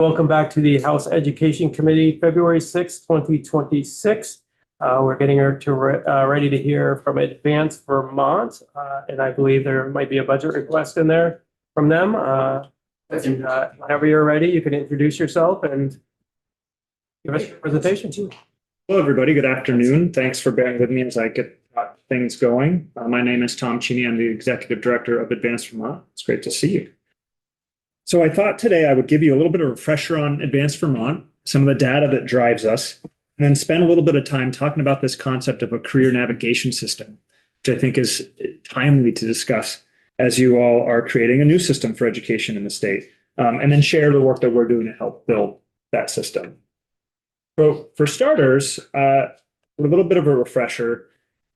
Welcome back to the House Education Committee, February 6th, 2026. We're getting ready to hear from Advance Vermont, and I believe there might be a budget request in there from them. Whenever you're ready, you can introduce yourself and give us your presentation. Hello, everybody. Good afternoon. Thanks for bearing with me as I get things going. My name is Tom Cheney. I'm the Executive Director of Advance Vermont. It's great to see you. So I thought today I would give you a little bit of a refresher on Advance Vermont, some of the data that drives us, and then spend a little bit of time talking about this concept of a career navigation system, which I think is timely to discuss as you all are creating a new system for education in the state, and then share the work that we're doing to help build that system. So for starters, a little bit of a refresher.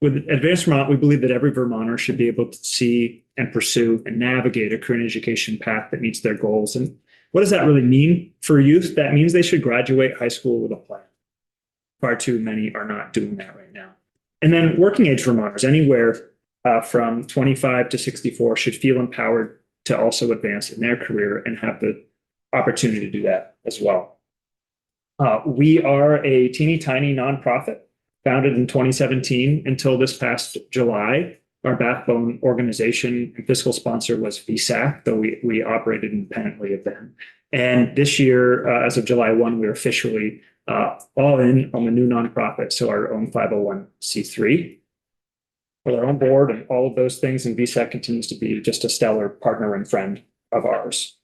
With Advance Vermont, we believe that every Vermonter should be able to see and pursue and navigate a career and education path that meets their goals. And what does that really mean for youth? That means they should graduate high school with a plan. Far too many are not doing that right now. And then working age Vermonters, anywhere from 25 to 64, should feel empowered to also advance in their career and have the opportunity to do that as well. We are a teeny tiny nonprofit founded in 2017 until this past July. Our backbone organization and fiscal sponsor was VSAC, though we operated independently of them. And this year, as of July 1, we're officially all in on the new nonprofit, so our own 501c3 with our own board and all of those things. And VSAC continues to be just a stellar partner and friend of ours.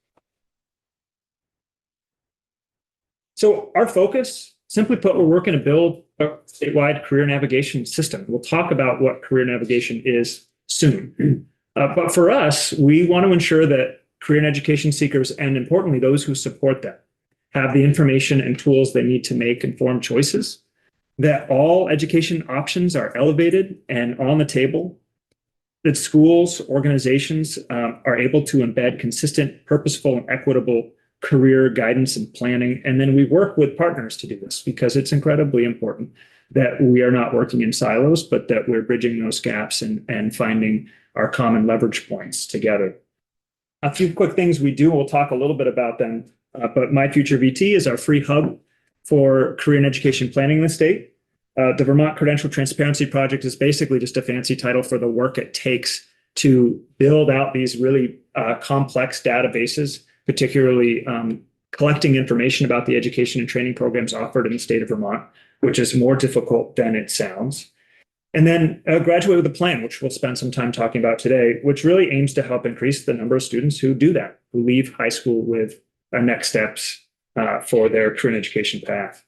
So our focus, simply put, we're working to build a statewide career navigation system. We'll talk about what career navigation is soon. But for us, we want to ensure that career and education seekers, and importantly, those who support them, have the information and tools they need to make informed choices, that all education options are elevated and on the table, that schools, organizations are able to embed consistent, purposeful, and equitable career guidance and planning. And then we work with partners to do this because it's incredibly important that we are not working in silos, but that we're bridging those gaps and finding our common leverage points together. A few quick things we do, we'll talk a little bit about them, but My Future VT is our free hub for career and education planning in the state. The Vermont Credential Transparency Project is basically just a fancy title for the work it takes to build out these really complex databases, particularly collecting information about the education and training programs offered in the state of Vermont, which is more difficult than it sounds. And then Graduate with a Plan, which we'll spend some time talking about today, which really aims to help increase the number of students who do that, who leave high school with next steps for their career and education path.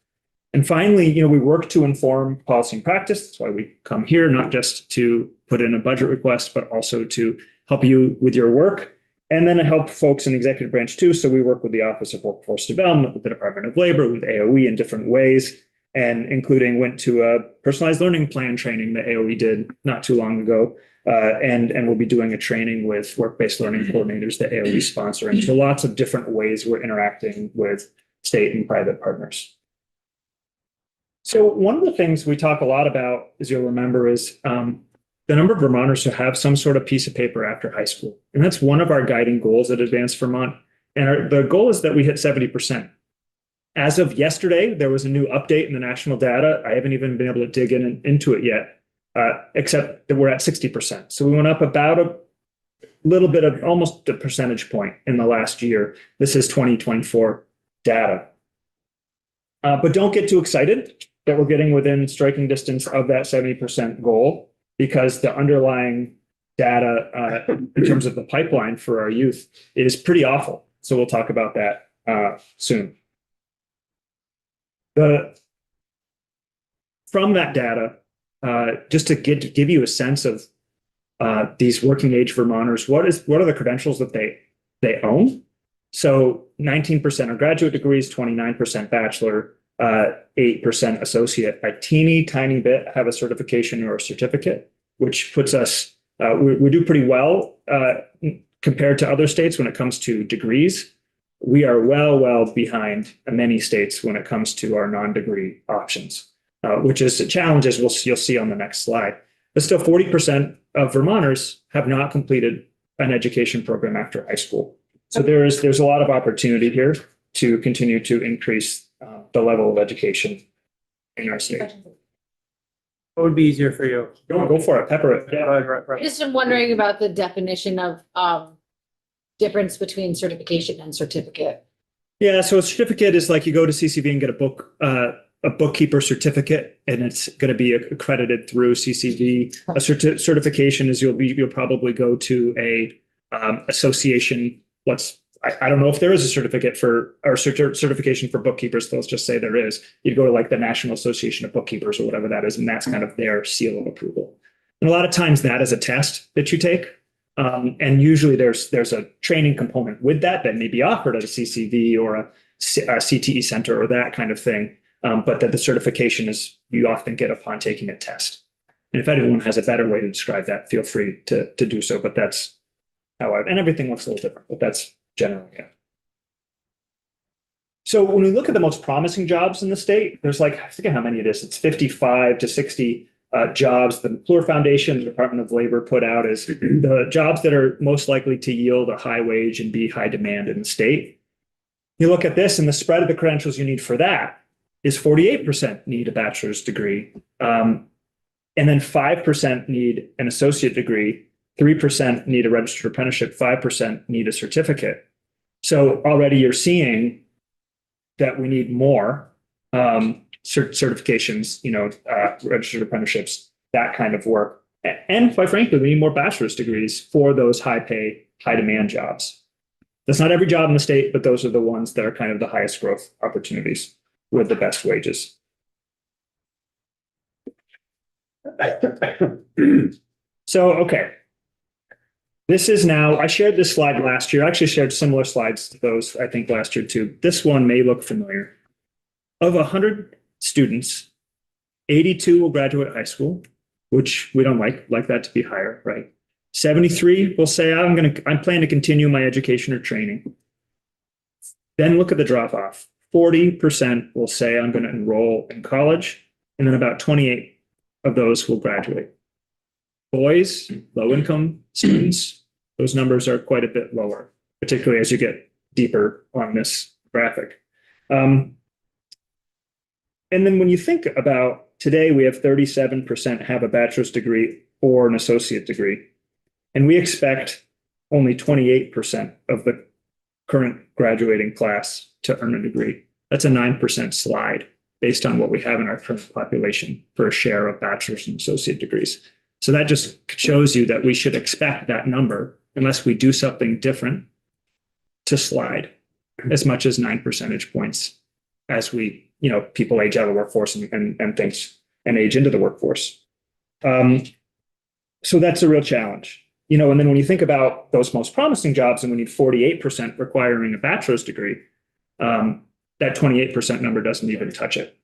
And finally, we work to inform policy and practice. That's why we come here, not just to put in a budget request, but also to help you with your work. And then to help folks in the executive branch too. So we work with the Office of Workforce Development, with the Department of Labor, with AOE in different ways, and including went to a personalized learning plan training that AOE did not too long ago. And we'll be doing a training with work-based learning coordinators that AOE sponsor. And so lots of different ways we're interacting with state and private partners. So one of the things we talk a lot about, as you'll remember, is the number of Vermonters who have some sort of piece of paper after high school. And that's one of our guiding goals at Advance Vermont. And the goal is that we hit 70%. As of yesterday, there was a new update in the national data. I haven't even been able to dig into it yet, except that we're at 60%. So we went up about a little bit of almost a percentage point in the last year. This is 2024 data. But don't get too excited that we're getting within striking distance of that 70% goal, because the underlying data in terms of the pipeline for our youth is pretty awful. So we'll talk about that soon. From that data, just to give you a sense of these working age Vermonters, what are the credentials that they own? So 19% are graduate degrees, 29% bachelor, 8% associate. A teeny tiny bit have a certification or a certificate, which puts us, we do pretty well compared to other states when it comes to degrees. We are well behind many states when it comes to our non-degree options, which is a challenge, as you'll see on the next slide. But still 40% of Vermonters have not completed an education program after high school. So there's a lot of opportunity here. to continue to increase the level of education in our state. What would be easier for you? Go for it, pepper it. Go ahead, Rep. Just am wondering about the definition of difference between certification and certificate. Yeah, so a certificate is like you go to CCV and get a bookkeeper certificate, and it's going to be accredited through CCV. A certification is you'll probably go to a association. I don't know if there is a certificate for or certification for bookkeepers. Let's just say there is. You'd go to like the National Association of Bookkeepers or whatever that is, and that's kind of their seal of approval. And a lot of times that is a test that you take. And usually there's a training component with that may be offered at a CCV or a CTE center or that kind of thing. But that the certification is you often get upon taking a test. And if anyone has a better way to describe that, feel free to do so. But that's how and everything looks a little different, but that's generally it. So when we look at the most promising jobs in the state, there's I forget how many it is. It's 55 to 60 jobs. The McClure Foundation, the Department of Labor put out as the jobs that are most likely to yield a high wage and be high demand in the state. You look at this and the spread of the credentials you need for that is 48% need a bachelor's degree. And then 5% need an associate degree, 3% need a registered apprenticeship, 5% need a certificate. So already you're seeing that we need more certifications, registered apprenticeships, that kind of work. And quite frankly, we need more bachelor's degrees for those high pay, high demand jobs. That's not every job in the state, but those are the ones that are kind of the highest growth opportunities with the best wages. So, okay. This is now, I shared this slide last year. I actually shared similar slides to those, I think, last year too. This one may look familiar. Of 100 students, 82 will graduate high school, which we don't like that to be higher, right? 73 will say, I'm planning to continue my education or training. Then look at the drop off. 40% will say I'm going to enroll in college, and then about 28 of those will graduate. Boys, low-income students, those numbers are quite a bit lower, particularly as you get deeper on this graphic. And then when you think about today, we have 37% have a bachelor's degree or an associate degree, and we expect only 28% of the current graduating class to earn a degree. That's a 9% slide based on what we have in our current population for a share of bachelor's and associate degrees. So that just shows you that we should expect that number, unless we do something different, to slide as much as 9 percentage points as we, people age out of the workforce and things and age into the workforce. So that's a real challenge. And then when you think about those most promising jobs and we need 48% requiring a bachelor's degree, that 28% number doesn't even touch it.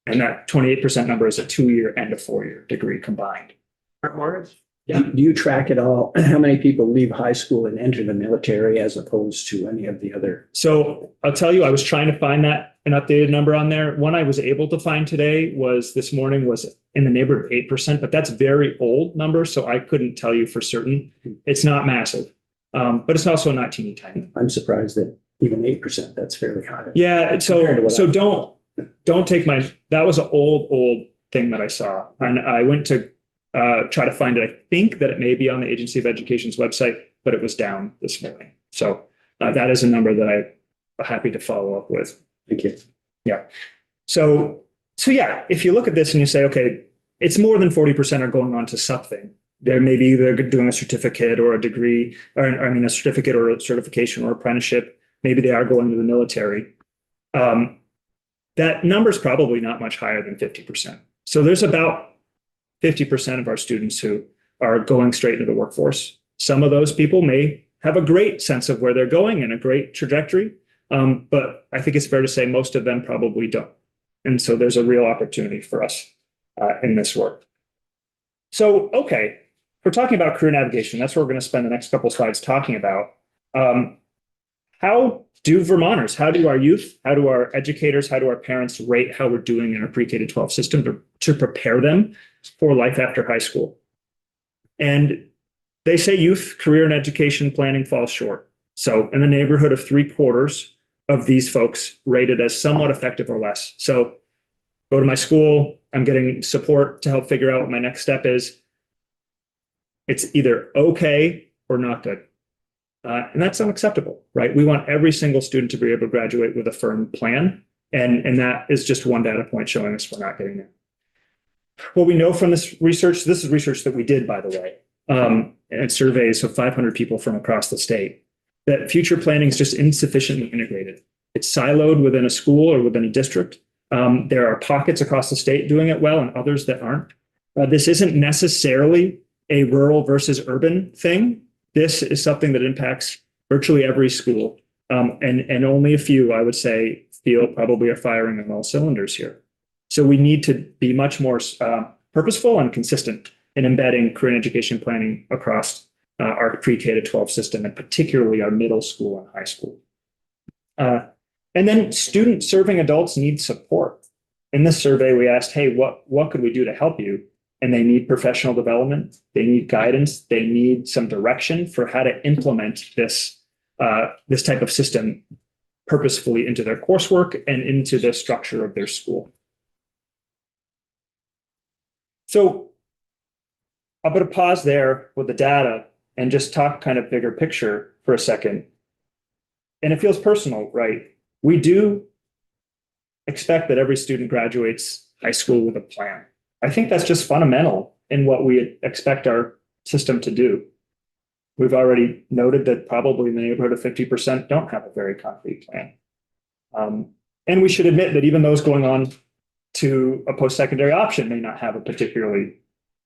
And that 28% number is a 2-year and a 4-year degree combined. Mortgage? Yeah. Do you track at all how many people leave high school and enter the military as opposed to any of the other? So I'll tell you, I was trying to find an updated number on there. One I was able to find today this morning was in the neighborhood of 8%, but that's a very old number. So I couldn't tell you for certain. It's not massive, but it's also not teeny tiny. I'm surprised that even 8%, that's fairly high. Yeah. So don't take that was an old thing that I saw. And I went to try to find it. I think that it may be on the Agency of Education's website, but it was down this morning. So that is a number that I'm happy to follow up with. Thank you. Yeah. So yeah, if you look at this and you say, okay, it's more than 40% are going on to something. They're doing a certificate or a degree, a certificate or a certification or apprenticeship. Maybe they are going to the military. That number is probably not much higher than 50%. So there's about 50% of our students who are going straight into the workforce. Some of those people may have a great sense of where they're going and a great trajectory. But I think it's fair to say most of them probably don't. And so there's a real opportunity for us in this work. So, okay, we're talking about career navigation. That's what we're going to spend the next couple of slides talking about. How do Vermonters, how do our youth, how do our educators, how do our parents rate how we're doing in our pre-K-12 system to prepare them for life after high school? And they say youth, career, and education planning falls short. So in the neighborhood of 3/4 of these folks rated as somewhat effective or less. So go to my school, I'm getting support to help figure out what my next step is. It's either okay or not good. And that's unacceptable, right? We want every single student to be able to graduate with a firm plan. And that is just one data point showing us we're not getting there. What we know from this is research that we did, by the way, and surveys of 500 people from across the state, that future planning is just insufficiently integrated. It's siloed within a school or within a district. There are pockets across the state doing it well and others that aren't. This isn't necessarily a rural versus urban thing. This is something that impacts virtually every school. And only a few, I would say, feel probably are firing on all cylinders here. So we need to be much more purposeful and consistent in embedding career and education planning across our pre-K to 12 system, and particularly our middle school and high school. And then student serving adults need support. In this survey, we asked, hey, what could we do to help you? And they need professional development. They need guidance. They need some direction for how to implement this type of system purposefully into their coursework and into the structure of their school. So I'm going to pause there with the data and just talk kind of bigger picture for a second. And it feels personal, right? We do expect that every student graduates high school with a plan. I think that's just fundamental in what we expect our system to do. We've already noted that probably in the neighborhood of 50% don't have a very concrete plan. And we should admit that even those going on to a post-secondary option may not have a particularly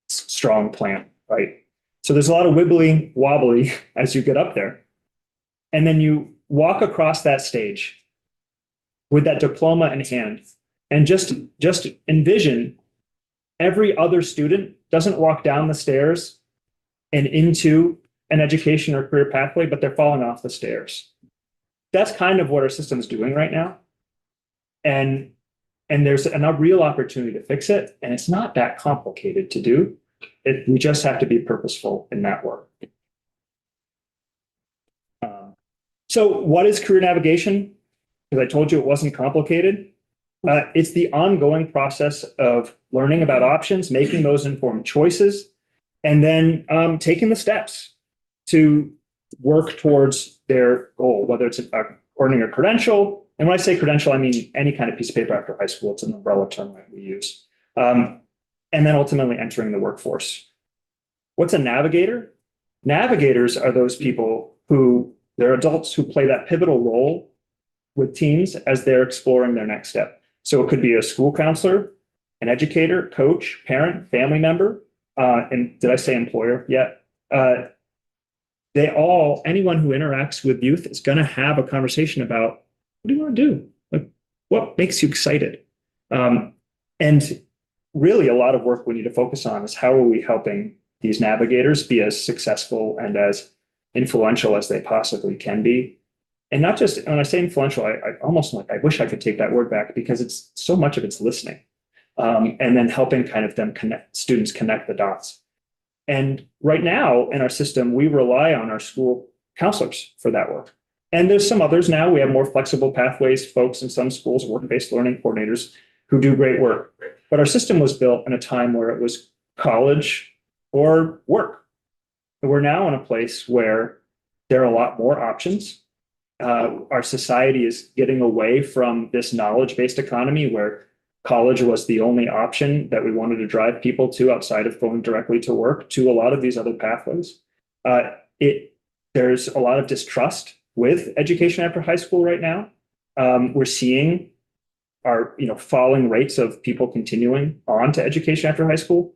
strong plan, right? So there's a lot of wibbly wobbly as you get up there. And then you walk across that stage with that diploma in hand and just envision every other student doesn't walk down the stairs and into an education or career pathway, but they're falling off the stairs. That's kind of what our system's doing right now. And there's a real opportunity to fix it. And it's not that complicated to do. We just have to be purposeful in that work. So what is career navigation? Because I told you it wasn't complicated. It's the ongoing process of learning about options, making those informed choices, and then taking the steps to work towards their goal, whether it's earning a credential. And when I say credential, I mean any kind of piece of paper after high school. It's an umbrella term that we use. And then ultimately entering the workforce. What's a navigator? Navigators are those people they're adults who play that pivotal role with teens as they're exploring their next step. So it could be a school counselor, an educator, coach, parent, family member, and did I say employer yet? Anyone who interacts with youth is going to have a conversation about, what do you want to do? Like, what makes you excited? And really a lot of work we need to focus on is how are we helping these navigators be as successful and as influential as they possibly can be. And not just, when I say influential, I almost like, I wish I could take that word back because it's so much of it's listening. And then helping kind of students connect the dots. And right now in our system, we rely on our school counselors for that work. And there's some others now. We have more flexible pathways, folks in some schools, work-based learning coordinators who do great work. But our system was built in a time where it was college or work. We're now in a place where there are a lot more options. Our society is getting away from this knowledge-based economy where college was the only option that we wanted to drive people to outside of going directly to work, to a lot of these other pathways. There's a lot of distrust with education after high school right now. We're seeing our falling rates of people continuing on to education after high school.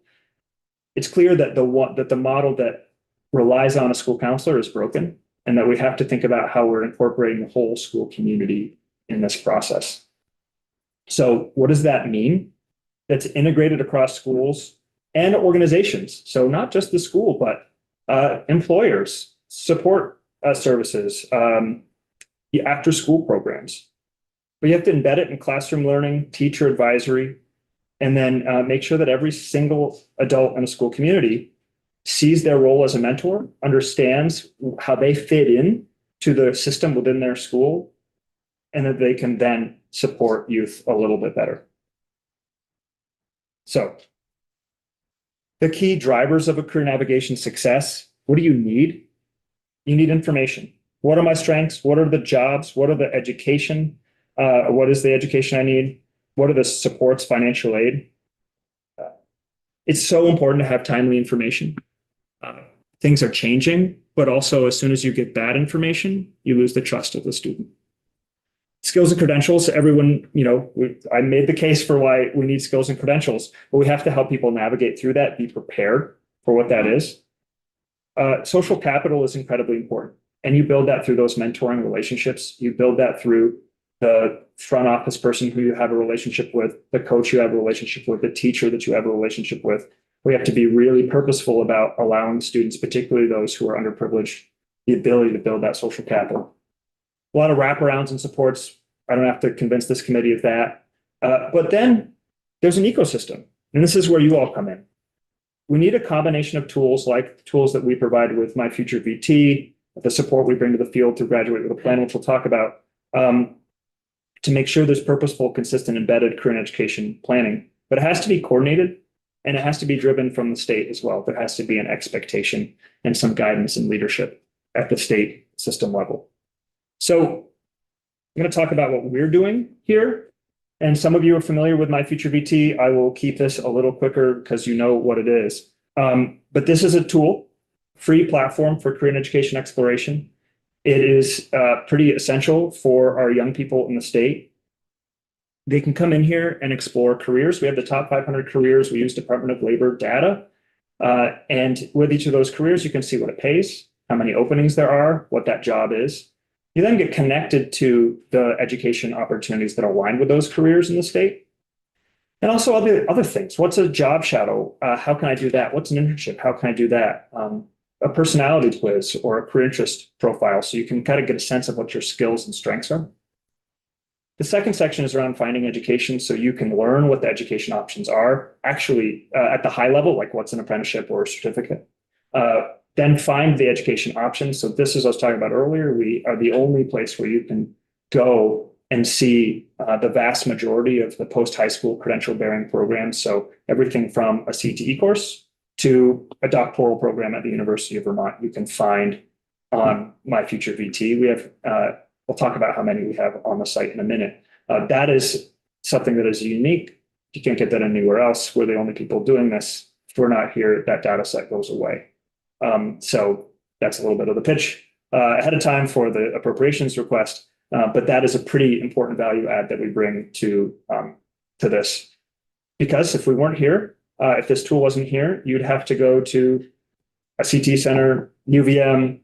It's clear that the model that relies on a school counselor is broken, and that we have to think about how we're incorporating the whole school community in this process. So what does that mean? That's integrated across schools and organizations. So not just the school, but employers, support services, the after school programs. But you have to embed it in classroom learning, teacher advisory, and then make sure that every single adult in a school community sees their role as a mentor, understands how they fit in to the system within their school, and that they can then support youth a little bit better. So the key drivers of a career navigation success, what do you need? You need information. What are my strengths? What are the jobs? What are the education? What is the education I need? What are the supports, financial aid? It's so important to have timely information. Things are changing, but also as soon as you get bad information, you lose the trust of the student. Skills and credentials, everyone, I made the case for why we need skills and credentials, but we have to help people navigate through that, be prepared for what that is. Social capital is incredibly important. And you build that through those mentoring relationships. You build that through the front office person who you have a relationship with, the coach you have a relationship with, the teacher that you have a relationship with. We have to be really purposeful about allowing students, particularly those who are underprivileged, the ability to build that social capital. A lot of wraparounds and supports. I don't have to convince this committee of that. But then there's an ecosystem, and this is where you all come in. We need a combination of tools like tools that we provide with My Future VT, the support we bring to the field through Graduate with a Plan, which we'll talk about, to make sure there's purposeful, consistent, embedded career and education planning. But it has to be coordinated, and it has to be driven from the state as well. There has to be an expectation and some guidance and leadership at the state system level. So I'm going to talk about what we're doing here. And some of you are familiar with My Future VT. I will keep this a little quicker because you know what it is. But this is a tool, free platform for career and education exploration. It is pretty essential for our young people in the state. They can come in here and explore careers. We have the top 500 careers. We use Department of Labor data. And with each of those careers, you can see what it pays, how many openings there are, what that job is. You then get connected to the education opportunities that align with those careers in the state. And also other things. What's a job shadow? How can I do that? What's an internship? How can I do that? A personality quiz or a career interest profile, so you can kind of get a sense of what your skills and strengths are. The second section is around finding education, so you can learn what the education options are, actually at the high level, like what's an apprenticeship or a certificate. Then find the education options. So this is what I was talking about earlier. We are the only place where you can go and see the vast majority of the post-high school credential-bearing programs. So everything from a CTE course to a doctoral program at the University of Vermont, you can find on My Future VT. We have, we'll talk about how many we have on the site in a minute. That is something that is unique. You can't get that anywhere else. We're the only people doing this. If we're not here, that data set goes away. So that's a little bit of the pitch ahead of time for the appropriations request. But that is a pretty important value add that we bring to this. Because if we weren't here, if this tool wasn't here, you'd have to go to a CT center, UVM,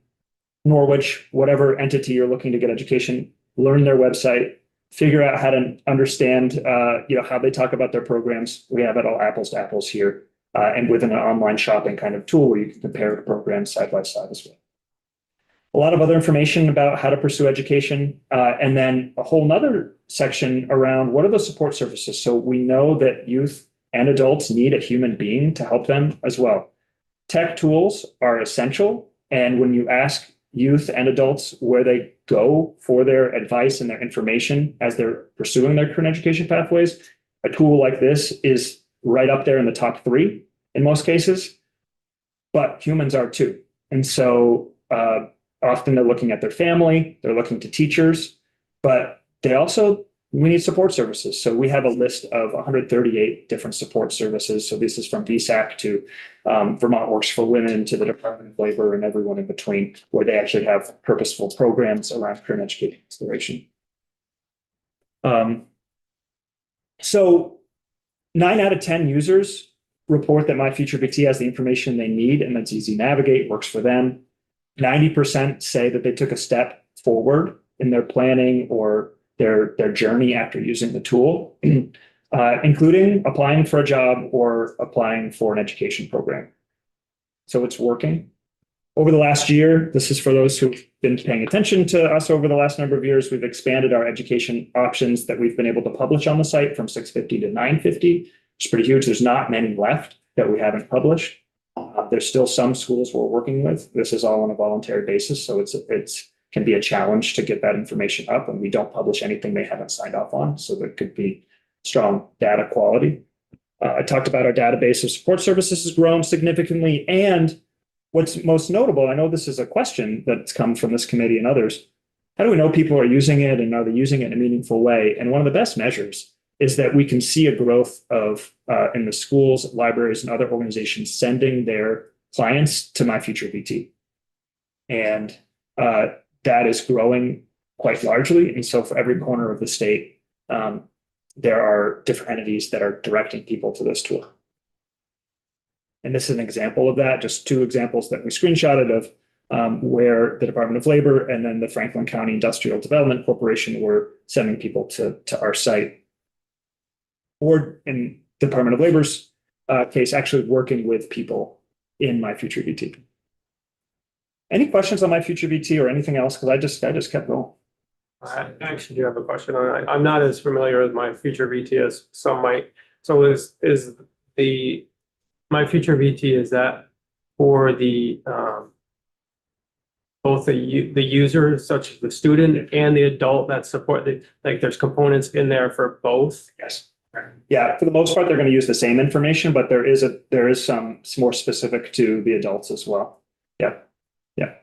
Norwich, whatever entity you're looking to get education, learn their website, figure out how to understand how they talk about their programs. We have it all apples to apples here. And within an online shopping kind of tool where you can compare the programs side by side as well. A lot of other information about how to pursue education, and then a whole nother section around what are the support services. So we know that youth and adults need a human being to help them as well. Tech tools are essential. And when you ask youth and adults where they go for their advice and their information as they're pursuing their career education pathways, a tool like this is right up there in the top 3 in most cases, but humans are too. And so often they're looking at their family, they're looking to teachers, but we need support services. So we have a list of 138 different support services. So this is from VSAC to Vermont Works for Women to the Department of Labor and everyone in between, where they actually have purposeful programs around career and education exploration. So 9 out of 10 users report that My Future VT has the information they need and that's easy to navigate, works for them. 90% say that they took a step forward in their planning or their journey after using the tool, including applying for a job or applying for an education program. So it's working. Over the last year, this is for those who've been paying attention to us over the last number of years, we've expanded our education options that we've been able to publish on the site from 650 to 950. It's pretty huge. There's not many left that we haven't published. There's still some schools we're working with. This is all on a voluntary basis, so it's can be a challenge to get that information up, and we don't publish anything they haven't signed off on. So there could be strong data quality. I talked about our database of support services has grown significantly. And what's most notable, I know this is a question that's come from this committee and others. How do we know people are using it, and are they using it in a meaningful way? And one of the best measures is that we can see a growth of in the schools, libraries, and other organizations sending their clients to My Future VT. And that is growing quite largely. And so for every corner of the state, there are different entities that are directing people to this tool. And this is an example of that, just two examples that we screenshotted of where the Department of Labor and then the Franklin County Industrial Development Corporation were sending people to our site. Or in the Department of Labor's case, actually working with people in My Future VT. Any questions on My Future VT or anything else? Because I just kept going. I actually do have a question on it. I'm not as familiar with My Future VT as some might. So is the My Future VT, is that for the both the users, such as the student and the adult that support the, like there's components in there for both? Yes. Yeah, for the most part, they're going to use the same information, but there is some more specific to the adults as well. Yeah. Yeah.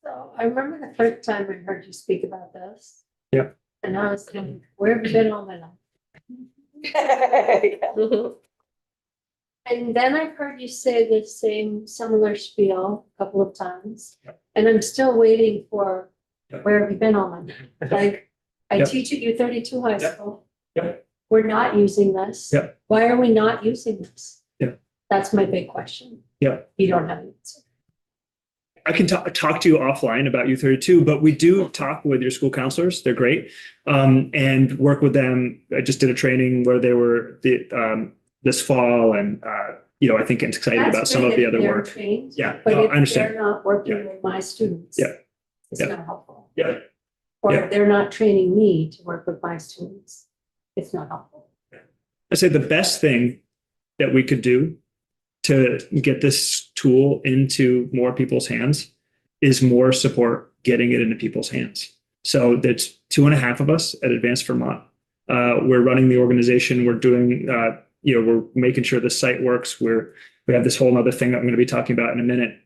So I remember the first time I heard you speak about this. Yeah. And I was thinking, where have you been all my life? And then I've heard you say the same similar spiel a couple of times. Yep. And I'm still waiting for, Yep. where have you been all my life? Like, I Yep. teach at U32 High Yep. School. Yep. We're not using this. Yep. Why are we not using this? Yep. That's my big question. Yep. You don't have an answer. I can talk to you offline about U32, but we do talk with your school counselors. They're great. And work with them. I just did a training where they were this fall, and I think it's excited That's about some great of the if other they're work. trained, Yeah, But no, if I understand. they're not working Yeah. with my students. Yeah. It's Yeah. not helpful. Yeah. Or Yeah. if they're not training me to work with my students, it's not helpful. I say the best thing that we could do to get this tool into more people's hands is more support getting it into people's hands. So there's 2.5 of us at Advanced Vermont. We're running the organization. We're doing, we're making sure the site works. We have this whole other thing that I'm going to be talking about in a minute.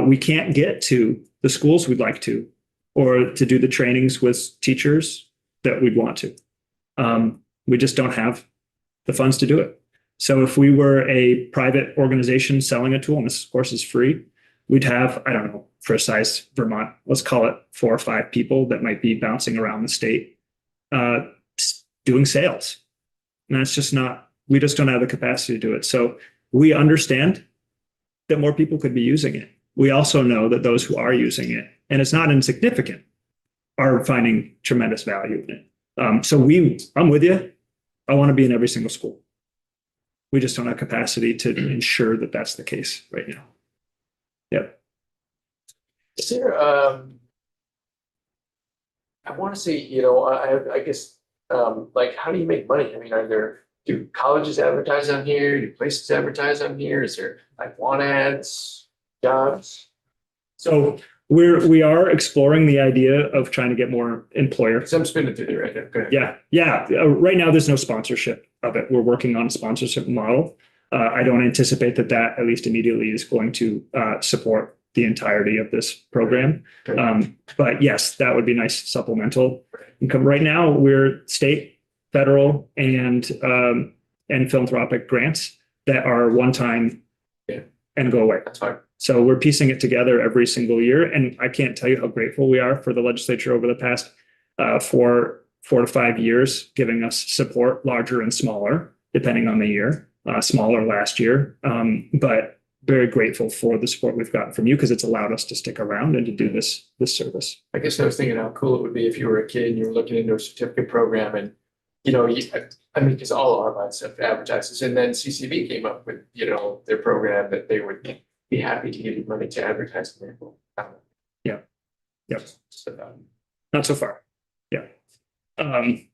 We can't get to the schools we'd like to, or to do the trainings with teachers that we'd want to. We just don't have the funds to do it. So if we were a private organization selling a tool, and this of course is free, we'd have, I don't know, for a size Vermont, let's call it 4 or 5 people that might be bouncing around the state doing sales. And that's just we just don't have the capacity to do it. So we understand that more people could be using it. We also know that those who are using it, and it's not insignificant, are finding tremendous value in it. So I'm with you. I want to be in every single school. We just don't have capacity to ensure that that's the case right now. Yep. Is there, I want to say, I guess, like, how do you make money? I mean, do colleges advertise on here? Do places advertise on here? Is there like want ads, jobs? So we are exploring the idea of trying to get more employer. Because I'm spinning through there right now. Go ahead. Yeah. Right now, there's no sponsorship of it. We're working on a sponsorship model. I don't anticipate that at least immediately is going to support the entirety of this program. But yes, that would be nice supplemental income. Right now, we're state, federal, and philanthropic grants that are one-time and go away. That's fine. So we're piecing it together every single year. And I can't tell you how grateful we are for the legislature over the past 4 to 5 years, giving us support, larger and smaller, depending on the year, smaller last year. But very grateful for the support we've gotten from you, because it's allowed us to stick around and to do this service. I guess I was thinking how cool it would be if you were a kid and you were looking into a certificate program, and because all of our Online stuff advertises, and then CCB came up with their program that they would be happy to give you money to advertise in their Yeah. Yep. So, Not so far. Yeah. And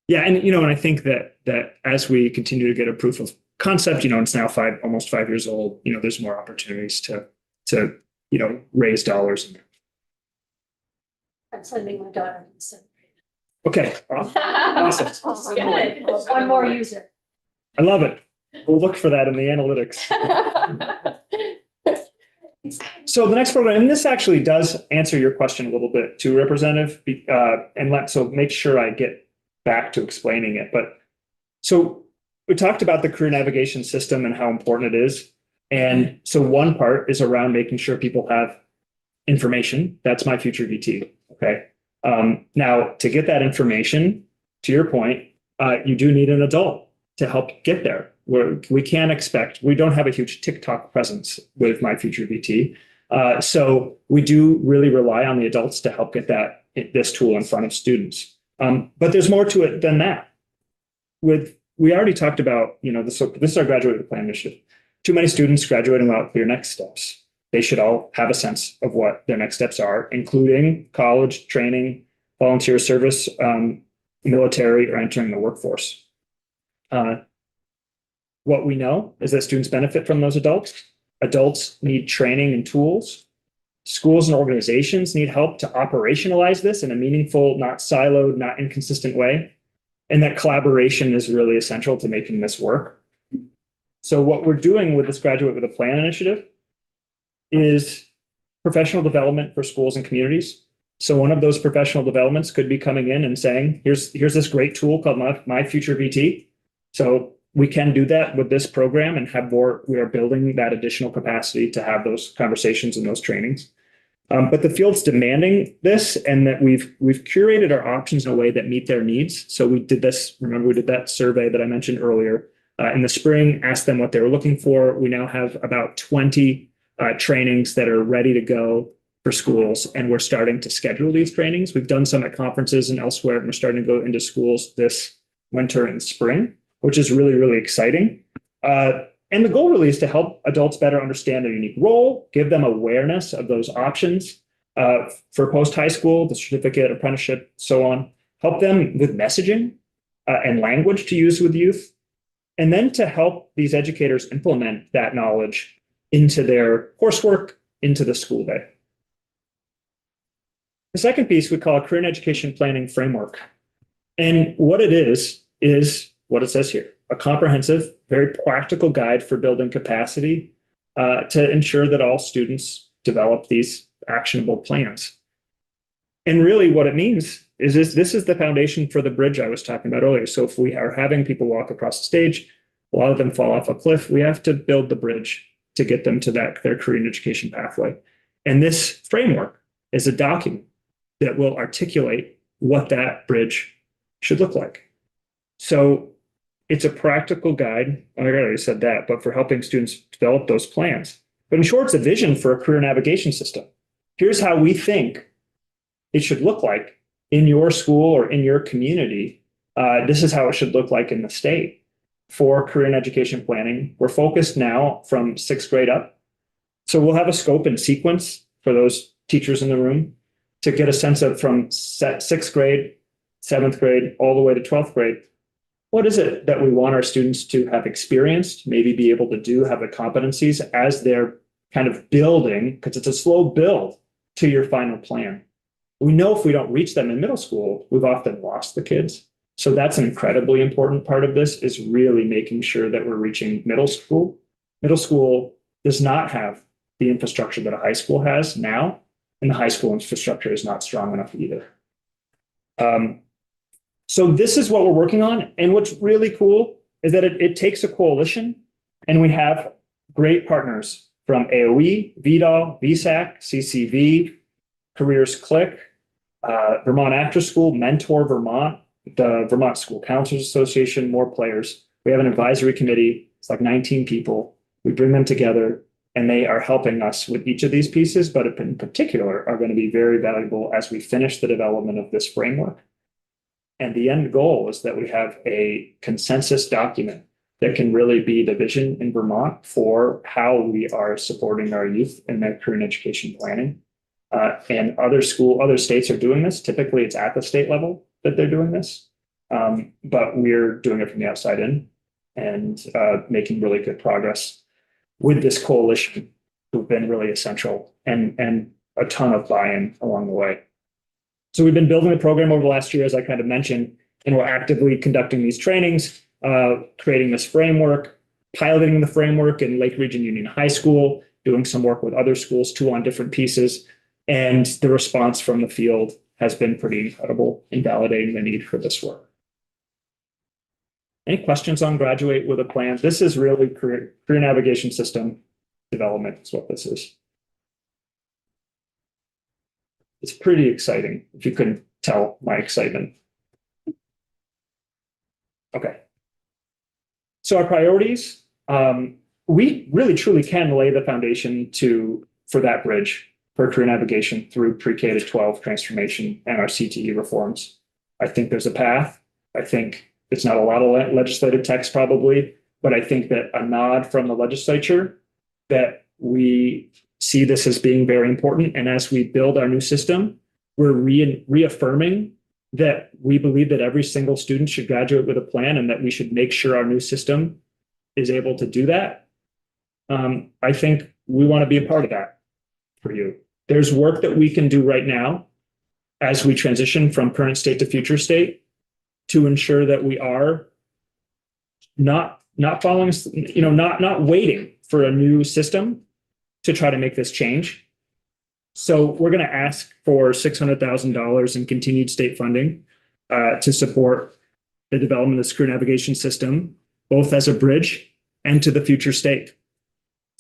and I think that as we continue to get a proof of concept, it's now almost 5 years old, there's more opportunities to raise dollars. I'm sending my daughter. to send. Okay, awesome. Good. One more user. I love it. We'll look for that in the analytics. So the next program, and this actually does answer your question a little bit too, Representative, so make sure I get back to explaining it. But so we talked about the career navigation system and how important it is. And so one part is around making sure people have information. That's My Future VT. Okay. Now, to get that information, to your point, you do need an adult to help get there. We can't expect, we don't have a huge TikTok presence with My Future VT. So we do really rely on the adults to help get this tool in front of students. But there's more to it than that. We already talked about, this is our graduate plan initiative. Too many students graduating without clear next steps. They should all have a sense of what their next steps are, including college, training, volunteer service, military, or entering the workforce. What we know is that students benefit from those adults. Adults need training and tools. Schools and organizations need help to operationalize this in a meaningful, not siloed, not inconsistent way. And that collaboration is really essential to making this work. So what we're doing with this Graduate with a Plan initiative is professional development for schools and communities. So one of those professional developments could be coming in and saying, here's this great tool called My Future VT. So we can do that with this program and we are building that additional capacity to have those conversations and those trainings. But the field's demanding this, and that we've curated our options in a way that meet their needs. So we did that survey that I mentioned earlier in the spring, asked them what they were looking for. We now have about 20 trainings that are ready to go for schools, and we're starting to schedule these trainings. We've done some at conferences and elsewhere, and we're starting to go into schools this winter and spring, which is really, really exciting. And the goal really is to help adults better understand their unique role, give them awareness of those options for post-high school, the certificate, apprenticeship, so on, help them with messaging and language to use with youth, and then to help these educators implement that knowledge into their coursework, into the school day. The second piece we call a career and education planning framework. And what it is what it says here, a comprehensive, very practical guide for building capacity to ensure that all students develop these actionable plans. And really what it means is this is the foundation for the bridge I was talking about earlier. So if we are having people walk across the stage, a lot of them fall off a cliff, we have to build the bridge to get them to their career and education pathway. And this framework is a document that will articulate what that bridge should look like. So it's a practical guide, I already said that, but for helping students develop those plans. But in short, it's a vision for a career navigation system. Here's how we think it should look like in your school or in your community. This is how it should look like in the state for career and education planning. We're focused now from 6th grade up. So we'll have a scope and sequence for those teachers in the room to get a sense of from 6th grade, 7th grade, all the way to 12th grade. What is it that we want our students to have experienced, maybe be able to do, have the competencies as they're kind of building, because it's a slow build to your final plan. We know if we don't reach them in middle school, we've often lost the kids. So that's an incredibly important part of this, is really making sure that we're reaching middle school. Middle school does not have the infrastructure that a high school has now, and the high school infrastructure is not strong enough either. So this is what we're working on. And what's really cool is that it takes a coalition, and we have great partners from AOE, VDOL, VSAC, CCV, Careers Click, Vermont After School, Mentor Vermont, the Vermont School Counselors Association, more players. We have an advisory committee. It's like 19 people. We bring them together, and they are helping us with each of these pieces, but in particular are going to be very valuable as we finish the development of this framework. And the end goal is that we have a consensus document that can really be the vision in Vermont for how we are supporting our youth in their career and education planning. And other states are doing this. Typically, it's at the state level that they're doing this. But we're doing it from the outside in and making really good progress with this coalition, who've been really essential, and a ton of buy-in along the way. So we've been building the program over the last year, as I kind of mentioned, and we're actively conducting these trainings, creating this framework, piloting the framework in Lake Region Union High School, doing some work with other schools too on different pieces. And the response from the field has been pretty incredible in validating the need for this work. Any questions on Graduate with a Plan? This is really career navigation system development is what this is. It's pretty exciting, if you couldn't tell my excitement. Okay. So our priorities, we really truly can lay the foundation for that bridge for career navigation through pre-K to 12 transformation and our CTE reforms. I think there's a path. I think it's not a lot of legislative text probably, but I think that a nod from the legislature that we see this as being very important. And as we build our new system, we're reaffirming that we believe that every single student should graduate with a plan and that we should make sure our new system is able to do that. I think we want to be a part of that for you. There's work that we can do right now as we transition from current state to future state to ensure that we are not following, not waiting for a new system to try to make this change. So we're going to ask for $600,000 in continued state funding to support the development of the career navigation system, both as a bridge and to the future state.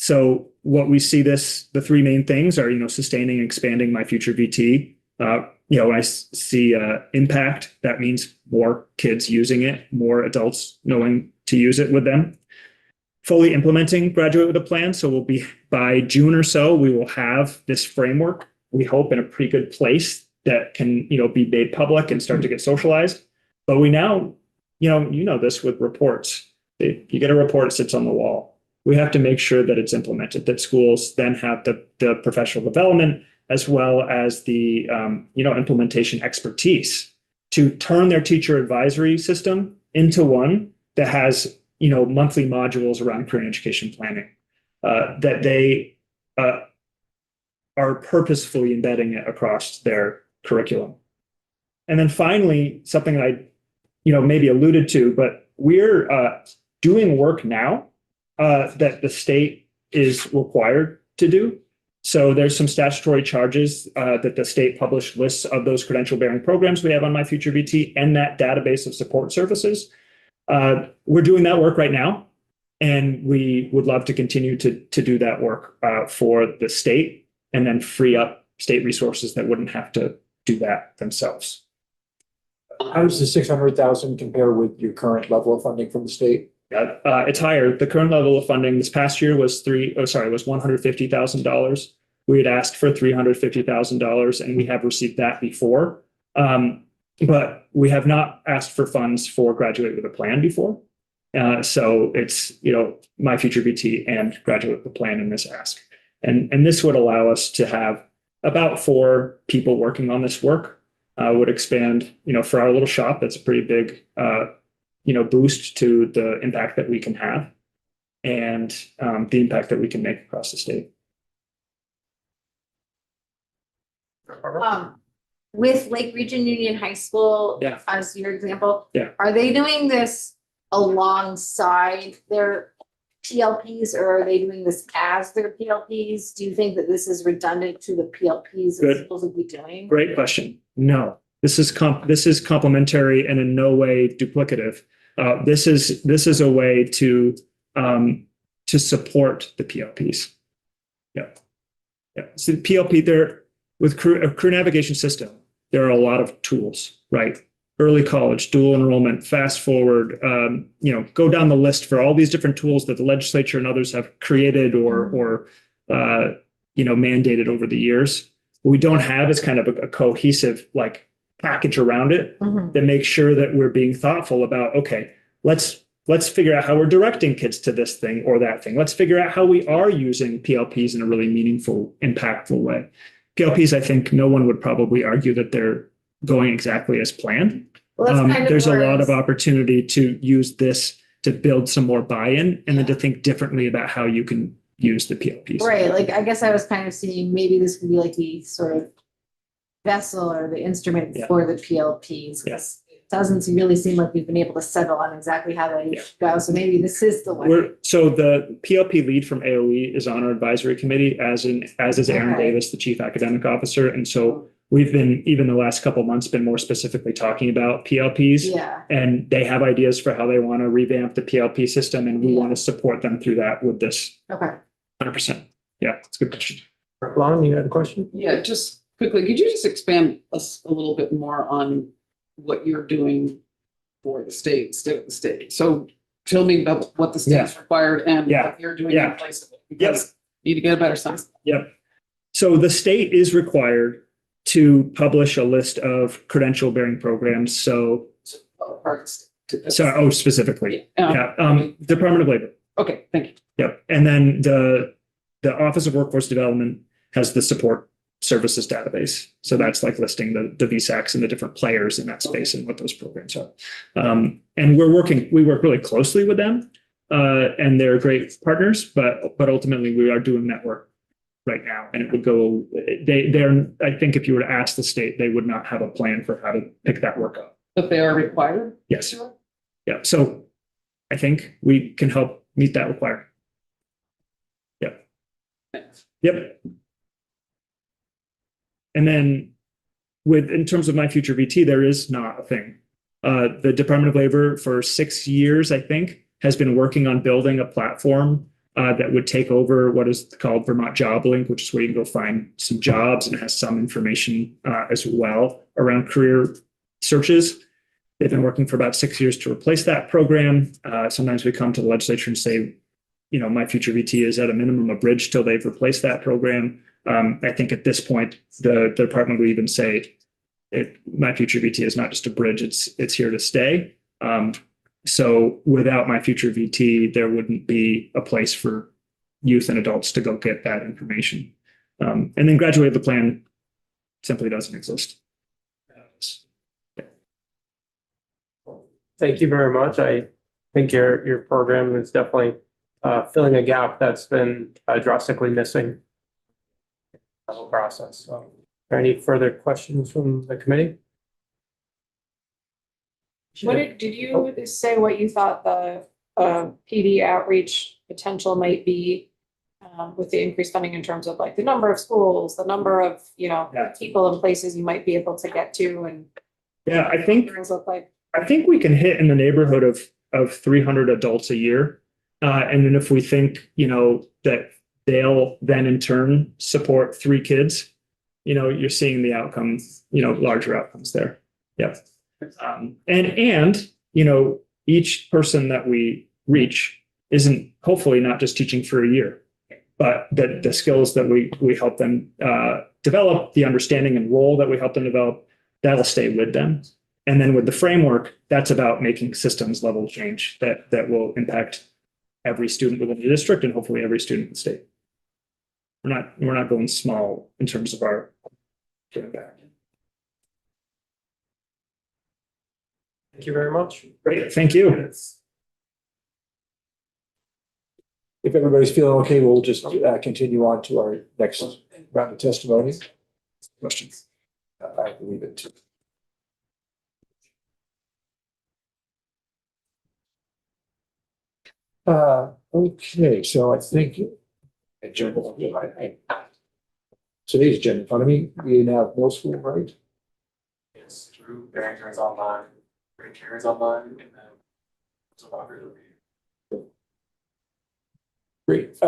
So what we see the three main things are, sustaining and expanding My Future VT. When I see impact, that means more kids using it, more adults knowing to use it with them. Fully implementing Graduate with a Plan. So we'll be by June or so, we will have this framework, we hope, in a pretty good place that can, be made public and start to get socialized. But we now, this with reports. You get a report, it sits on the wall. We have to make sure that it's implemented, that schools then have the professional development as well as the implementation expertise to turn their teacher advisory system into one that has monthly modules around career and education planning, that they are purposefully embedding it across their curriculum. And then finally, something that I maybe alluded to, but we're doing work now that the state is required to do. So there's some statutory charges that the state published lists of those credential-bearing programs we have on My Future VT and that database of support services. We're doing that work right now, and we would love to continue to do that work for the state and then free up state resources that wouldn't have to do that themselves. How does the 600,000 compare with your current level of funding from the state? It's higher. The current level of funding this past year was $150,000. We had asked for $350,000, and we have received that before. But we have not asked for funds for Graduate with a Plan before. So it's, My Future VT and Graduate with a Plan in this ask. And this would allow us to have about 4 people working on this work, would expand, for our little shop. That's a pretty big, boost to the impact that we can have and the impact that we can make across the state. With Lake Region Union High School, Yeah. as your example, Yeah. are they doing this alongside their PLPs, or are they doing this as their PLPs? Do you think that this is redundant to the PLPs Good. that schools will be doing? Great question. No, this is complementary and in no way duplicative. This is a way to support the PLPs. Yeah. So the PLP there with career navigation system, there are a lot of tools, right? Early college, dual enrollment, fast forward, go down the list for all these different tools that the legislature and others have created or mandated over the years. What we don't have is kind of a cohesive package around it that makes sure that we're being thoughtful about, okay, let's figure out how we're directing kids to this thing or that thing. Let's figure out how we are using PLPs in a really meaningful, impactful way. PLPs, I think no one would probably argue that they're going exactly as planned. Well, that's kind of There's a where lot of it's- opportunity to use this to build some more buy-in and then to think differently about how you can use the PLPs. Right, I guess I was kind of seeing maybe this could be the sort of vessel or the instrument Yeah. for the PLPs. Yes. It doesn't really seem like we've been able to settle on exactly how they Yeah. go, so maybe this is the way. So the PLP lead from AOE is on our advisory committee, as is Aaron Okay. Davis, the chief academic officer. And so we've been, even the last couple of months, been more specifically talking about PLPs. Yeah, And they have ideas for how they want to revamp the PLP system, and we Yeah. want to support them through that with this okay. 100%. Yeah, it's a good question. Lon, you had a question? Yeah, just quickly, could you just expand us a little bit more on what you're doing for the state? So tell me about what the state's required and Yeah. what you're doing Yeah. in place of it. Because you need to get a better sense. Yep. So the state is required to publish a list of credential bearing programs. So, specifically, Department of Labor. Okay, thank you. Yep. And then the Office of Workforce Development has the support services database. So that's like listing the VSACs and the different players in that space and what those programs are. And we work really closely with them, and they're great partners, but ultimately we are doing that work right now. And it would go, I think if you were to ask the state, they would not have a plan for how to pick that work up. But they are required? Yes. Yeah. So I think we can help meet that requirement. Yep. Thanks. Yep. And then in terms of My Future VT, there is not a thing. The Department of Labor for 6 years, I think, has been working on building a platform that would take over what is called Vermont Job Link, which is where you can go find some jobs, and it has some information as well around career searches. They've been working for about 6 years to replace that program. Sometimes we come to the legislature and say, My Future VT is at a minimum a bridge till they've replaced that program. I think at this point, the department would even say My Future VT is not just a bridge, it's here to stay. So without My Future VT, there wouldn't be a place for youth and adults to go get that information. And then Graduate the Plan simply doesn't exist. Thank you very much. I think your program is definitely filling a gap that's been drastically missing in the whole process. So, are there any further questions from the committee? Did you say what you thought the PD outreach potential might be with the increased funding in terms of like the number of schools, the number of, people and places you might be able to get to, and Yeah, what things look like? I think we can hit in the neighborhood of 300 adults a year. And then if we think, that they'll then in turn support 3 kids, you're seeing the outcomes, larger outcomes there. Yep. And each person that we reach isn't hopefully not just teaching for a year, but that the skills that we help them develop, the understanding and role that we help them develop, that'll stay with them. And then with the framework, that's about making systems level change that will impact every student within the district and hopefully every student in the state. We're not going small in terms of our giving back. Thank you very much. Great, thank you. If everybody's feeling okay, we'll just continue on to our next round of testimony. Questions? I believe it too. Okay, so I think today's agenda in front of me, we now have middle school, right? It's Drew Barrington's online, Ray Karen's online, and then. Great.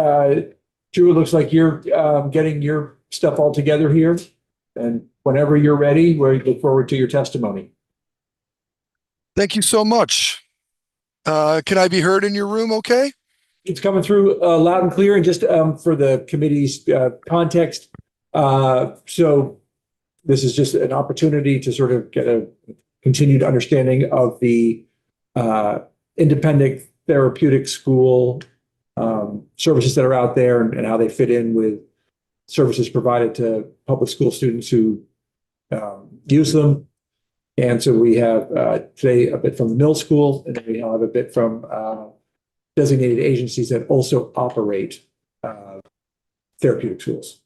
Drew, it looks like you're getting your stuff all together here. And whenever you're ready, we look forward to your testimony. Thank you so much. Can I be heard in your room okay? It's coming through loud and clear, and just for the committee's context. So this is just an opportunity to sort of get a continued understanding of the independent therapeutic school services that are out there and how they fit in with services provided to public school students who use them. And so we have today a bit from the middle school, and then we have a bit from designated agencies that also operate therapeutic schools.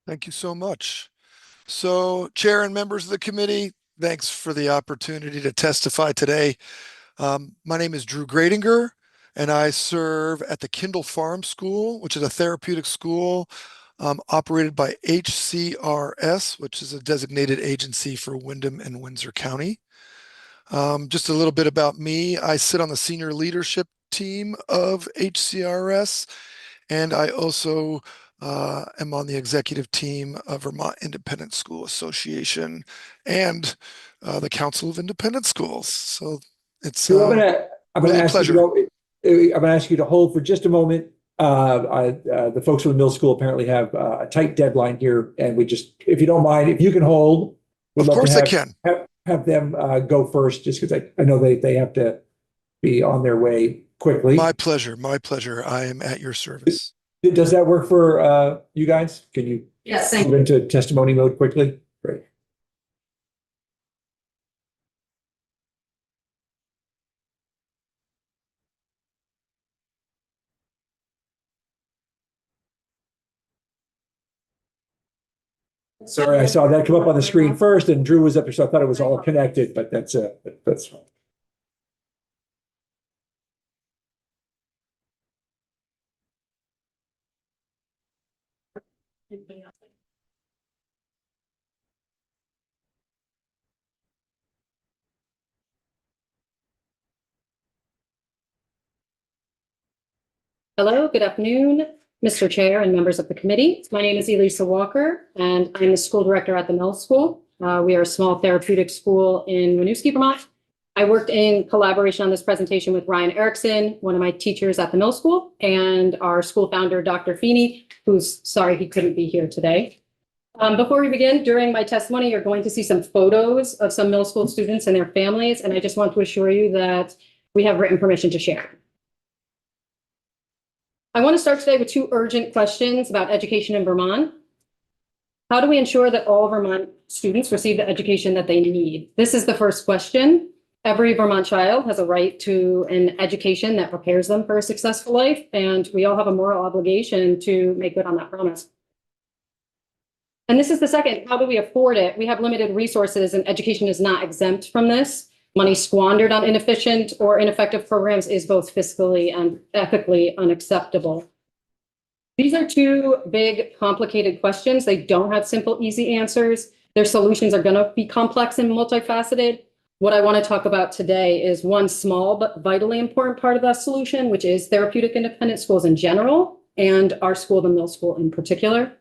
Thank you so much. So, Chair and members of the committee, thanks for the opportunity to testify today. My name is Drew Gradinger, and I serve at the Kindle Farm School, which is a therapeutic school operated by HCRS, which is a designated agency for Windham and Windsor County. Just a little bit about me. I sit on the senior leadership team of HCRS, and I also am on the executive team of Vermont Independent School Association and the Council of Independent Schools. So it's So I'm gonna really a ask pleasure. I'm gonna ask you to hold for just a moment. The folks from the middle school apparently have a tight deadline here, and if you don't mind, if you can hold, we'd Of love course to I can. have them go first, just because I know they have to be on their way quickly. My pleasure. My pleasure. I am at your service. Does that work for you guys? Can you Yes, thank move into testimony mode quickly? Great. Sorry, I saw that come up on the screen first, and Drew was up there, so I thought it was all connected, but that's fine. Hello, good afternoon, Mr. Chair and members of the committee. My name is Elisa Walker, and I'm the school director at the Mill School. We are a small therapeutic school in Winooski, Vermont. I worked in collaboration on this presentation with Ryan Erickson, one of my teachers at the Mill School, and our school founder, Dr. Feeney, who's sorry he couldn't be here today. Before we begin, during my testimony, you're going to see some photos of some middle school students and their families, and I just want to assure you that we have written permission to share. I want to start today with two urgent questions about education in Vermont. How do we ensure that all Vermont students receive the education that they need? This is the first question. Every Vermont child has a right to an education that prepares them for a successful life, and we all have a moral obligation to make good on that promise. And this is the second, how do we afford it? We have limited resources, and education is not exempt from this. Money squandered on inefficient or ineffective programs is both fiscally and ethically unacceptable. These are two big, complicated questions. They don't have simple, easy answers. Their solutions are going to be complex and multifaceted. What I want to talk about today is one small but vitally important part of that solution, which is therapeutic independent schools in general, and our school, the Mill School in particular.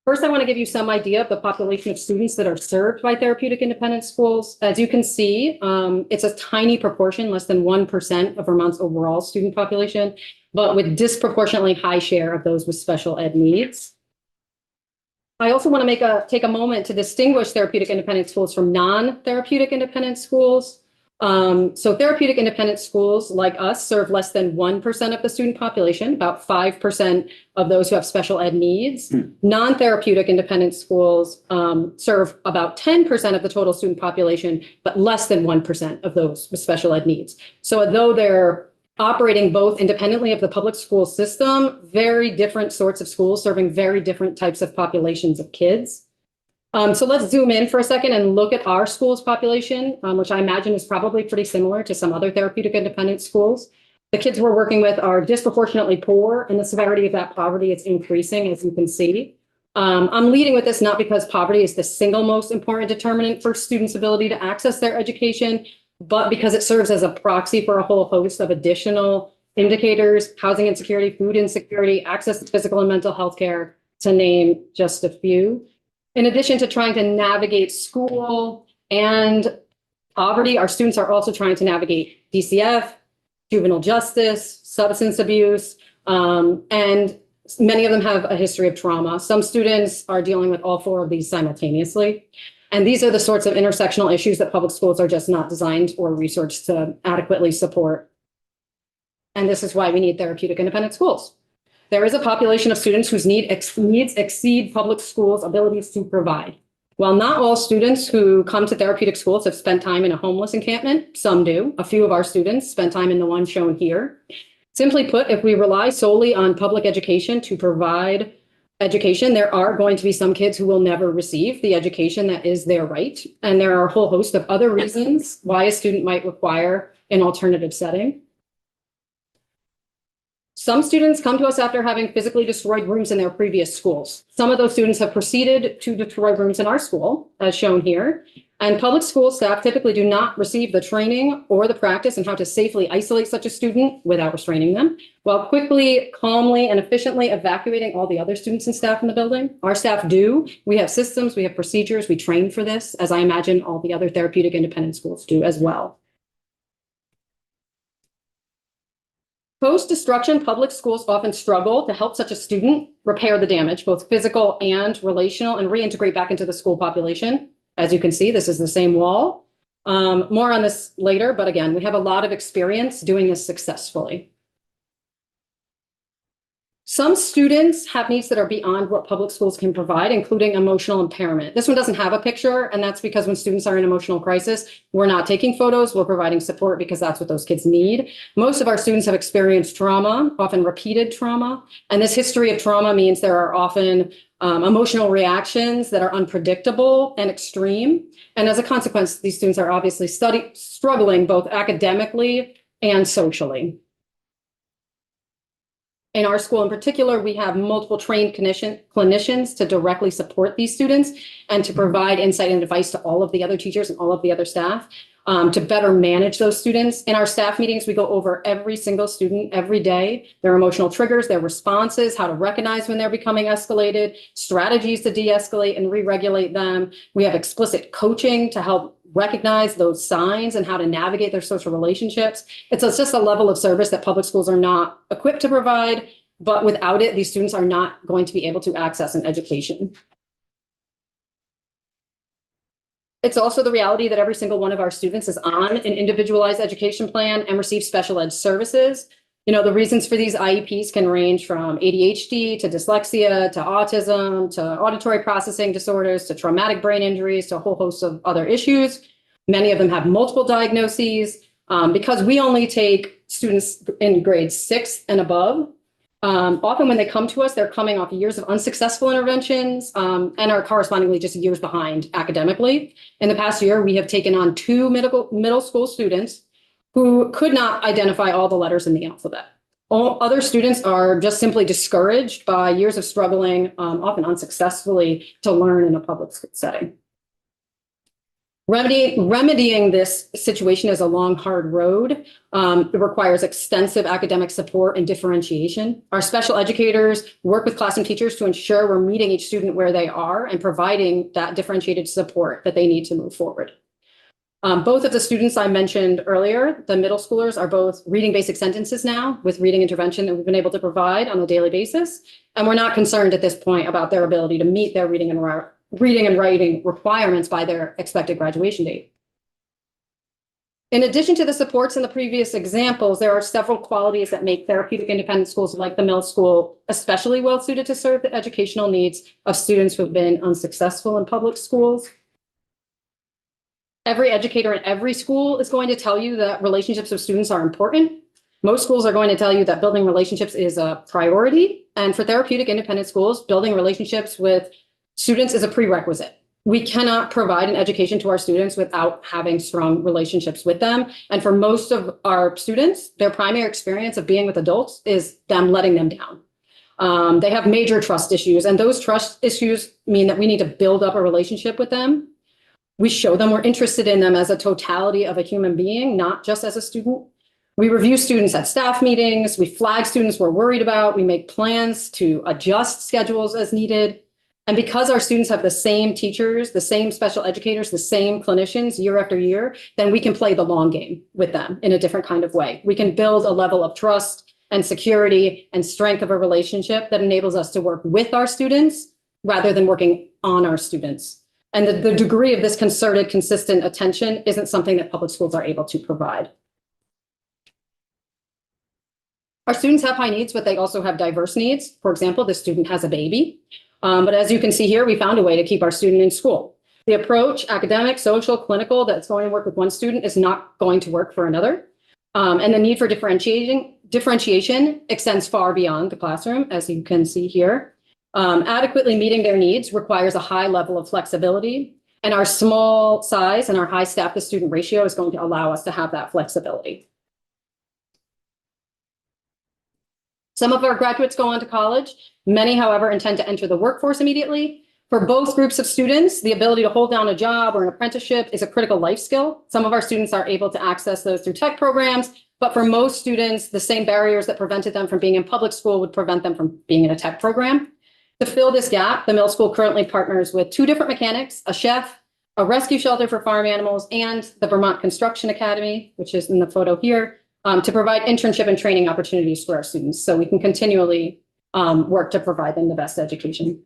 First, I want to give you some idea of the population of students that are served by therapeutic independent schools. As you can see, it's a tiny proportion, less than 1% of Vermont's overall student population, but with disproportionately high share of those with special ed needs. I also want to take a moment to distinguish therapeutic independent schools from non-therapeutic independent schools. So therapeutic independent schools like us serve less than 1% of the student population, about 5% of those who have special ed needs. Non-therapeutic independent schools serve about 10% of the total student population, but less than 1% of those with special ed needs. So though they're operating both independently of the public school system, very different sorts of schools serving very different types of populations of kids. So let's zoom in for a second and look at our school's population, which I imagine is probably pretty similar to some other therapeutic independent schools. The kids we're working with are disproportionately poor, and the severity of that poverty is increasing, as you can see. I'm leading with this not because poverty is the single most important determinant for students' ability to access their education, but because it serves as a proxy for a whole host of additional indicators: housing insecurity, food insecurity, access to physical and mental health care, to name just a few. In addition to trying to navigate school and poverty, our students are also trying to navigate DCF, juvenile justice, substance abuse, and many of them have a history of trauma. Some students are dealing with all four of these simultaneously. And these are the sorts of intersectional issues that public schools are just not designed or researched to adequately support. And this is why we need therapeutic independent schools. There is a population of students whose needs exceed public schools' abilities to provide. While not all students who come to therapeutic schools have spent time in a homeless encampment, some do. A few of our students spent time in the one shown here. Simply put, if we rely solely on public education to provide education. There are going to be some kids who will never receive the education that is their right. And there are a whole host of other reasons why a student might require an alternative setting. Some students come to us after having physically destroyed rooms in their previous schools. Some of those students have proceeded to destroy rooms in our school, as shown here. And public school staff typically do not receive the training or the practice in how to safely isolate such a student without restraining them, while quickly, calmly, and efficiently evacuating all the other students and staff in the building. Our staff do. We have systems, we have procedures, we train for this, as I imagine all the other therapeutic independent schools do as well. Post-destruction, public schools often struggle to help such a student repair the damage, both physical and relational, and reintegrate back into the school population. As you can see, this is the same wall. More on this later, but again, we have a lot of experience doing this successfully. Some students have needs that are beyond what public schools can provide, including emotional impairment. This one doesn't have a picture, and that's because when students are in emotional crisis, we're not taking photos, we're providing support because that's what those kids need. Most of our students have experienced trauma, often repeated trauma, and this history of trauma means there are often emotional reactions that are unpredictable and extreme. And as a consequence, these students are obviously struggling both academically and socially. In our school in particular, we have multiple trained clinicians to directly support these students and to provide insight and advice to all of the other teachers and all of the other staff to better manage those students. In our staff meetings, we go over every single student every day, their emotional triggers, their responses, how to recognize when they're becoming escalated, strategies to de-escalate and re-regulate them. We have explicit coaching to help recognize those signs and how to navigate their social relationships. It's just a level of service that public schools are not equipped to provide, but without it, these students are not going to be able to access an education. It's also the reality that every single one of our students is on an individualized education plan and receives special ed services. You know, the reasons for these IEPs can range from ADHD to dyslexia to autism to auditory processing disorders to traumatic brain injuries to a whole host of other issues. Many of them have multiple diagnoses. Because we only take students in grades 6 and above, often when they come to us, they're coming off years of unsuccessful interventions and are correspondingly just years behind academically. In the past year, we have taken on 2 middle school students who could not identify all the letters in the alphabet. All other students are just simply discouraged by years of struggling, often unsuccessfully, to learn in a public setting. Remedying this situation is a long, hard road. It requires extensive academic support and differentiation. Our special educators work with classroom teachers to ensure we're meeting each student where they are and providing that differentiated support that they need to move forward. Both of the students I mentioned earlier, the middle schoolers, are both reading basic sentences now with reading intervention that we've been able to provide on a daily basis. And we're not concerned at this point about their ability to meet their reading and writing requirements by their expected graduation date. In addition to the supports in the previous examples, there are several qualities that make therapeutic independent schools like the Mill School especially well suited to serve the educational needs of students who have been unsuccessful in public schools. Every educator in every school is going to tell you that relationships with students are important. Most schools are going to tell you that building relationships is a priority. And for therapeutic independent schools, building relationships with students is a prerequisite. We cannot provide an education to our students without having strong relationships with them. And for most of our students, their primary experience of being with adults is them letting them down. They have major trust issues, and those trust issues mean that we need to build up a relationship with them. We show them we're interested in them as a totality of a human being, not just as a student. We review students at staff meetings. We flag students we're worried about. We make plans to adjust schedules as needed. And because our students have the same teachers, the same special educators, the same clinicians year after year, then we can play the long game with them in a different kind of way. We can build a level of trust and security and strength of a relationship that enables us to work with our students rather than working on our students. And the degree of this concerted, consistent attention isn't something that public schools are able to provide. Our students have high needs, but they also have diverse needs. For example, this student has a baby. But as you can see here, we found a way to keep our student in school. The approach, academic, social, clinical, that's going to work with one student is not going to work for another. And the need for differentiation extends far beyond the classroom, as you can see here. Adequately meeting their needs requires a high level of flexibility, and our small size and our high staff to student ratio is going to allow us to have that flexibility. Some of our graduates go on to college. Many, however, intend to enter the workforce immediately. For both groups of students, the ability to hold down a job or an apprenticeship is a critical life skill. Some of our students are able to access those through tech programs, but for most students, the same barriers that prevented them from being in public school would prevent them from being in a tech program. To fill this gap, the middle school currently partners with 2 different mechanics, a chef, a rescue shelter for farm animals, and the Vermont Construction Academy, which is in the photo here, to provide internship and training opportunities for our students so we can continually work to provide them the best education.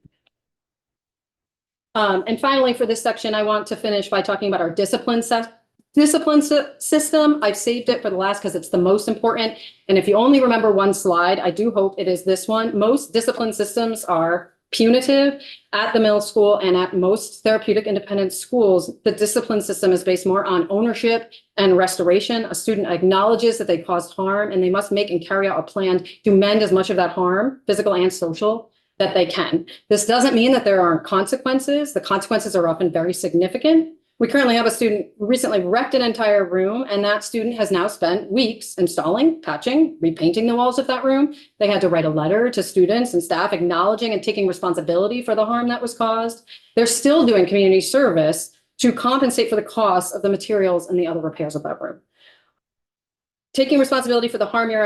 And finally, for this section, I want to finish by talking about our discipline system. I've saved it for the last because it's the most important. And if you only remember one slide, I do hope it is this one. Most discipline systems are punitive at the middle school and at most therapeutic independent schools. The discipline system is based more on ownership and restoration. A student acknowledges that they caused harm and they must make and carry out a plan to mend as much of that harm, physical and social, that they can. This doesn't mean that there aren't consequences. The consequences are often very significant. We currently have a student who recently wrecked an entire room, and that student has now spent weeks installing, patching, repainting the walls of that room. They had to write a letter to students and staff acknowledging and taking responsibility for the harm that was caused. They're still doing community service to compensate for the costs of the materials and the other repairs of that room. Taking responsibility for the harm your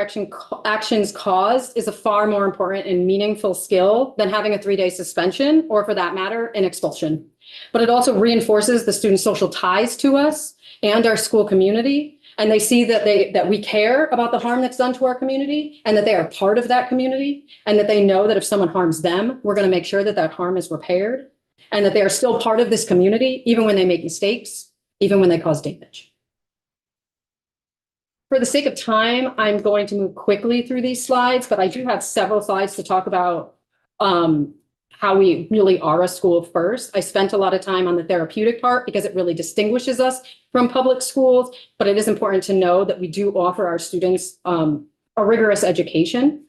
actions caused is a far more important and meaningful skill than having a 3-day suspension, or for that matter, an expulsion. But it also reinforces the students' social ties to us and our school community. And they see that we care about the harm that's done to our community and that they are part of that community, and that they know that if someone harms them, we're going to make sure that that harm is repaired, and that they are still part of this community, even when they make mistakes, even when they cause damage. For the sake of time, I'm going to move quickly through these slides, but I do have several slides to talk about how we really are a school first. I spent a lot of time on the therapeutic part because it really distinguishes us from public schools, but it is important to know that we do offer our students a rigorous education.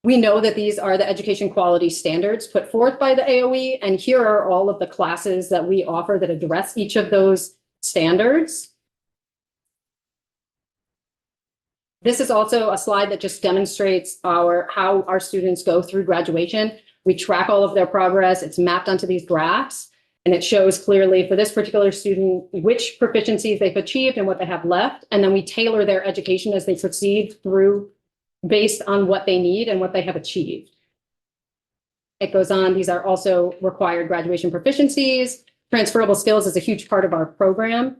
We know that these are the education quality standards put forth by the AOE, and here are all of the classes that we offer that address each of those standards. This is also a slide that just demonstrates how our students go through graduation. We track all of their progress. It's mapped onto these graphs, and it shows clearly for this particular student which proficiencies they've achieved and what they have left. And then we tailor their education as they proceed through based on what they need and what they have achieved. It goes on. These are also required graduation proficiencies. Transferable skills is a huge part of our program.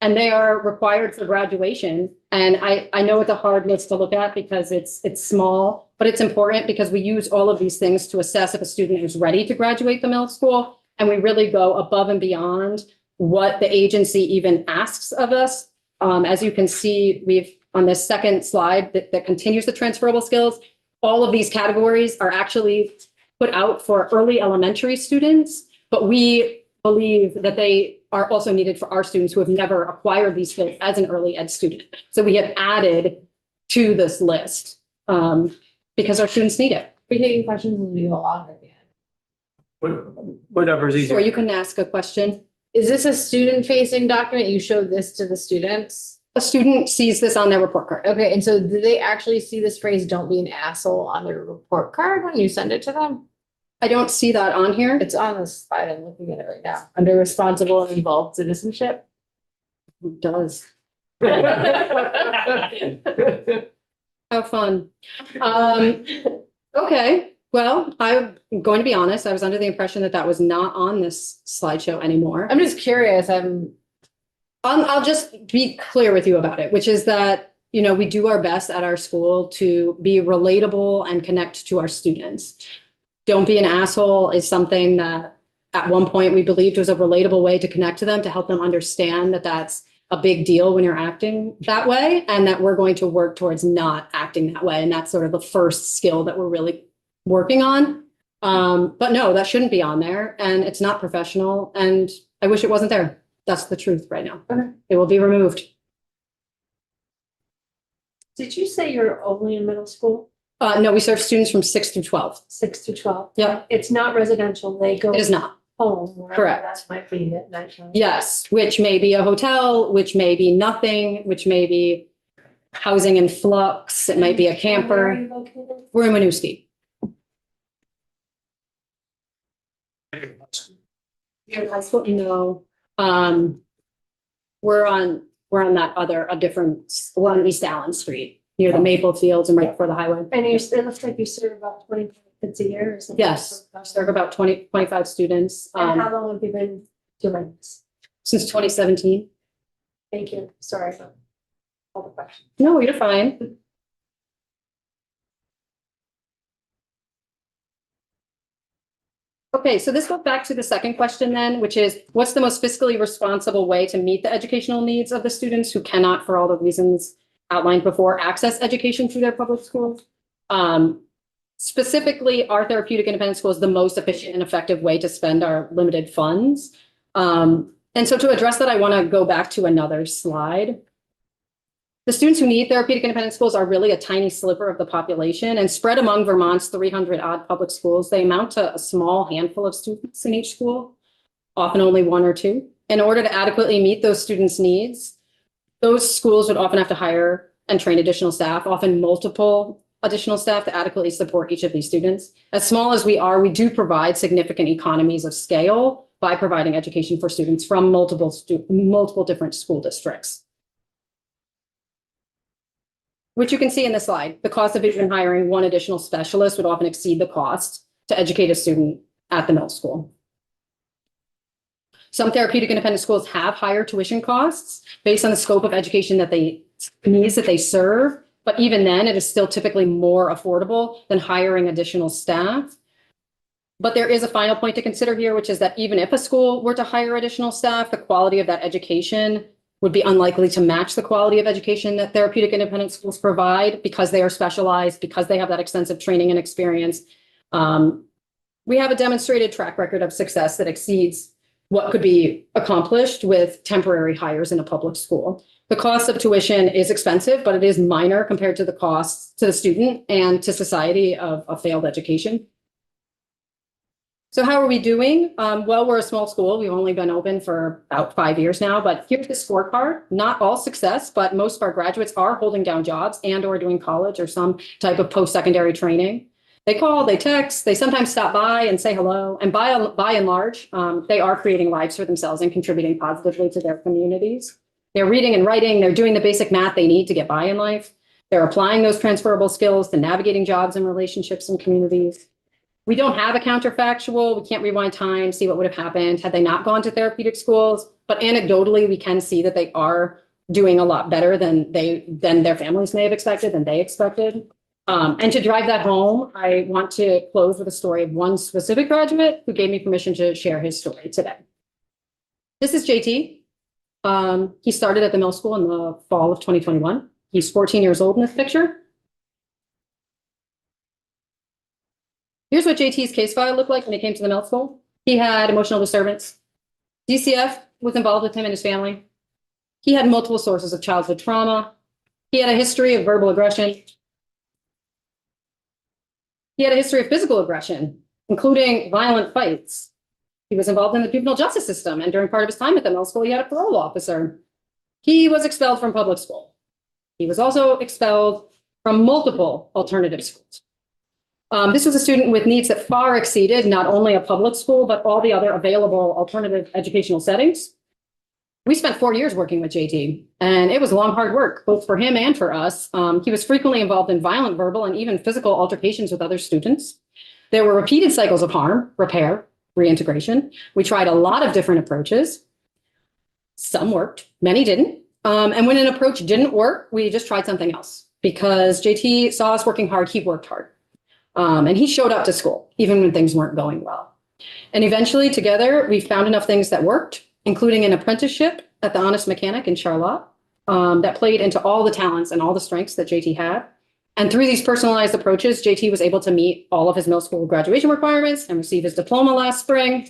And they are required for graduation. And I know it's a hard list to look at because it's small, but it's important because we use all of these things to assess if a student is ready to graduate the middle school. And we really go above and beyond what the agency even asks of us. As you can see, we've on this second slide that continues the transferable skills, all of these categories are actually put out for early elementary students, but we believe that they are also needed for our students who have never acquired these skills as an early ed student. So we have added to this list because our students need it. We're taking questions as we go along at the end. Whatever's Or easier. you can ask a question. Is this a student-facing document? You showed this to the students? A student sees this on their report card. Okay, and so do they actually see this phrase, "Don't be an asshole," on their report card when you send it to them? I don't see that on here. It's on the slide. I'm looking at it right now. Under responsible and involved citizenship. Who does? How fun. Okay, well, I'm going to be honest. I was under the impression that that was not on this slideshow anymore. I'm just curious. I'll just be clear with you about it, which is that, you know, we do our best at our school to be relatable and connect to our students. Don't be an asshole is something that at one point we believed was a relatable way to connect to them, to help them understand that that's a big deal when you're acting that way, and that we're going to work towards not acting that way. And that's sort of the first skill that we're really working on. But no, that shouldn't be on there, and it's not professional, and I wish it wasn't there. That's the truth right now. Okay. It will be removed. Did you say you're only in middle school? No, we serve students from 6 through 12. 6 to 12. Yeah. It's not residential. They go It is not. home. wherever Correct. That might be at nighttime. Yes, which may be a hotel, which may be nothing, which may be housing in flux. It might be a Where are camper. you located? We're in Winooski. You're in high school? No. We're on that other, we're on East Allen Street, near the Maple Fields and right before the highway. And it looks like you serve about 25 kids a year or something. Yes, I serve about 25 students, And how long have you been doing this? since 2017. Thank you. Sorry for all the questions. No, you're fine. Okay, so this goes back to the second question then, which is what's the most fiscally responsible way to meet the educational needs of the students who cannot, for all the reasons outlined before, access education through their public schools? Specifically, our therapeutic independent school is the most efficient and effective way to spend our limited funds. And so to address that, I want to go back to another slide. The students who need therapeutic independent schools are really a tiny sliver of the population, and spread among Vermont's 300 odd public schools, they amount to a small handful of students in each school, often only one or two. In order to adequately meet those students' needs, those schools would often have to hire and train additional staff, often multiple additional staff to adequately support each of these students. As small as we are, we do provide significant economies of scale by providing education for students from multiple different school districts. Which you can see in the slide, the cost of even hiring one additional specialist would often exceed the cost to educate a student at the middle school. Some therapeutic independent schools have higher tuition costs based on the scope of education needs that they serve, but even then it is still typically more affordable than hiring additional staff. But there is a final point to consider here, which is that even if a school were to hire additional staff, the quality of that education would be unlikely to match the quality of education that therapeutic independent schools provide because they are specialized, because they have that extensive training and experience. We have a demonstrated track record of success that exceeds what could be accomplished with temporary hires in a public school. The cost of tuition is expensive, but it is minor compared to the costs to the student and to society of a failed education. So how are we doing? Well, we're a small school. We've only been open for about 5 years now, but here's the scorecard. Not all success, but most of our graduates are holding down jobs and or doing college or some type of post-secondary training. They call, they text, they sometimes stop by and say hello. And by and large, they are creating lives for themselves and contributing positively to their communities. They're reading and writing. They're doing the basic math they need to get by in life. They're applying those transferable skills to navigating jobs and relationships and communities. We don't have a counterfactual. We can't rewind time, see what would have happened had they not gone to therapeutic schools. But anecdotally, we can see that they are doing a lot better than their families may have expected, than they expected. And to drive that home, I want to close with a story of one specific graduate who gave me permission to share his story today. This is JT. He started at the middle school in the fall of 2021. He's 14 years old in this picture. Here's what JT's case file looked like when he came to the middle school. He had emotional disturbance. DCF was involved with him and his family. He had multiple sources of childhood trauma. He had a history of verbal aggression. He had a history of physical aggression, including violent fights. He was involved in the juvenile justice system, and during part of his time at the middle school, he had a parole officer. He was expelled from public school. He was also expelled from multiple alternative schools. This was a student with needs that far exceeded not only a public school, but all the other available alternative educational settings. We spent 4 years working with JT, and it was long, hard work, both for him and for us. He was frequently involved in violent, verbal, and even physical altercations with other students. There were repeated cycles of harm, repair, reintegration. We tried a lot of different approaches. Some worked, many didn't. And when an approach didn't work, we just tried something else. Because JT saw us working hard, he worked hard. And he showed up to school, even when things weren't going well. And eventually, together, we found enough things that worked, including an apprenticeship at the Honest Mechanic in Charlotte that played into all the talents and all the strengths that JT had. And through these personalized approaches, JT was able to meet all of his middle school graduation requirements and receive his diploma last spring.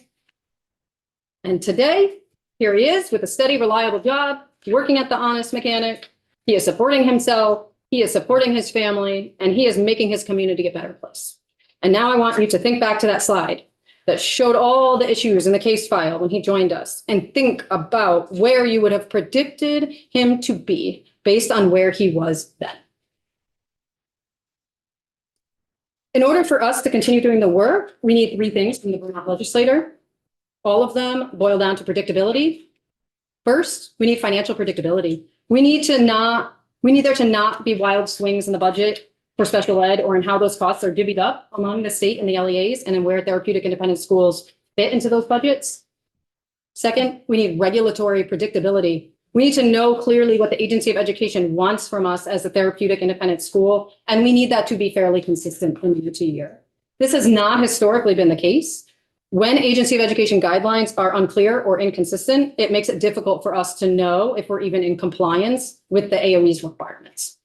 And today, here he is with a steady, reliable job, working at the Honest Mechanic. He is supporting himself. he is supporting his family, and he is making his community a better place. And now I want you to think back to that slide that showed all the issues in the case file when he joined us, and think about where you would have predicted him to be based on where he was then. In order for us to continue doing the work, we need 3 things from the Vermont legislator. All of them boil down to predictability. First, we need financial predictability. We need there to not be wild swings in the budget for special ed or in how those costs are divvied up among the state and the LEAs, and in where therapeutic independent schools fit into those budgets. Second, we need regulatory predictability. We need to know clearly what the Agency of Education wants from us as a therapeutic independent school, and we need that to be fairly consistent from year to year. This has not historically been the case. When Agency of Education guidelines are unclear or inconsistent, it makes it difficult for us to know if we're even in compliance with the AOE's requirements.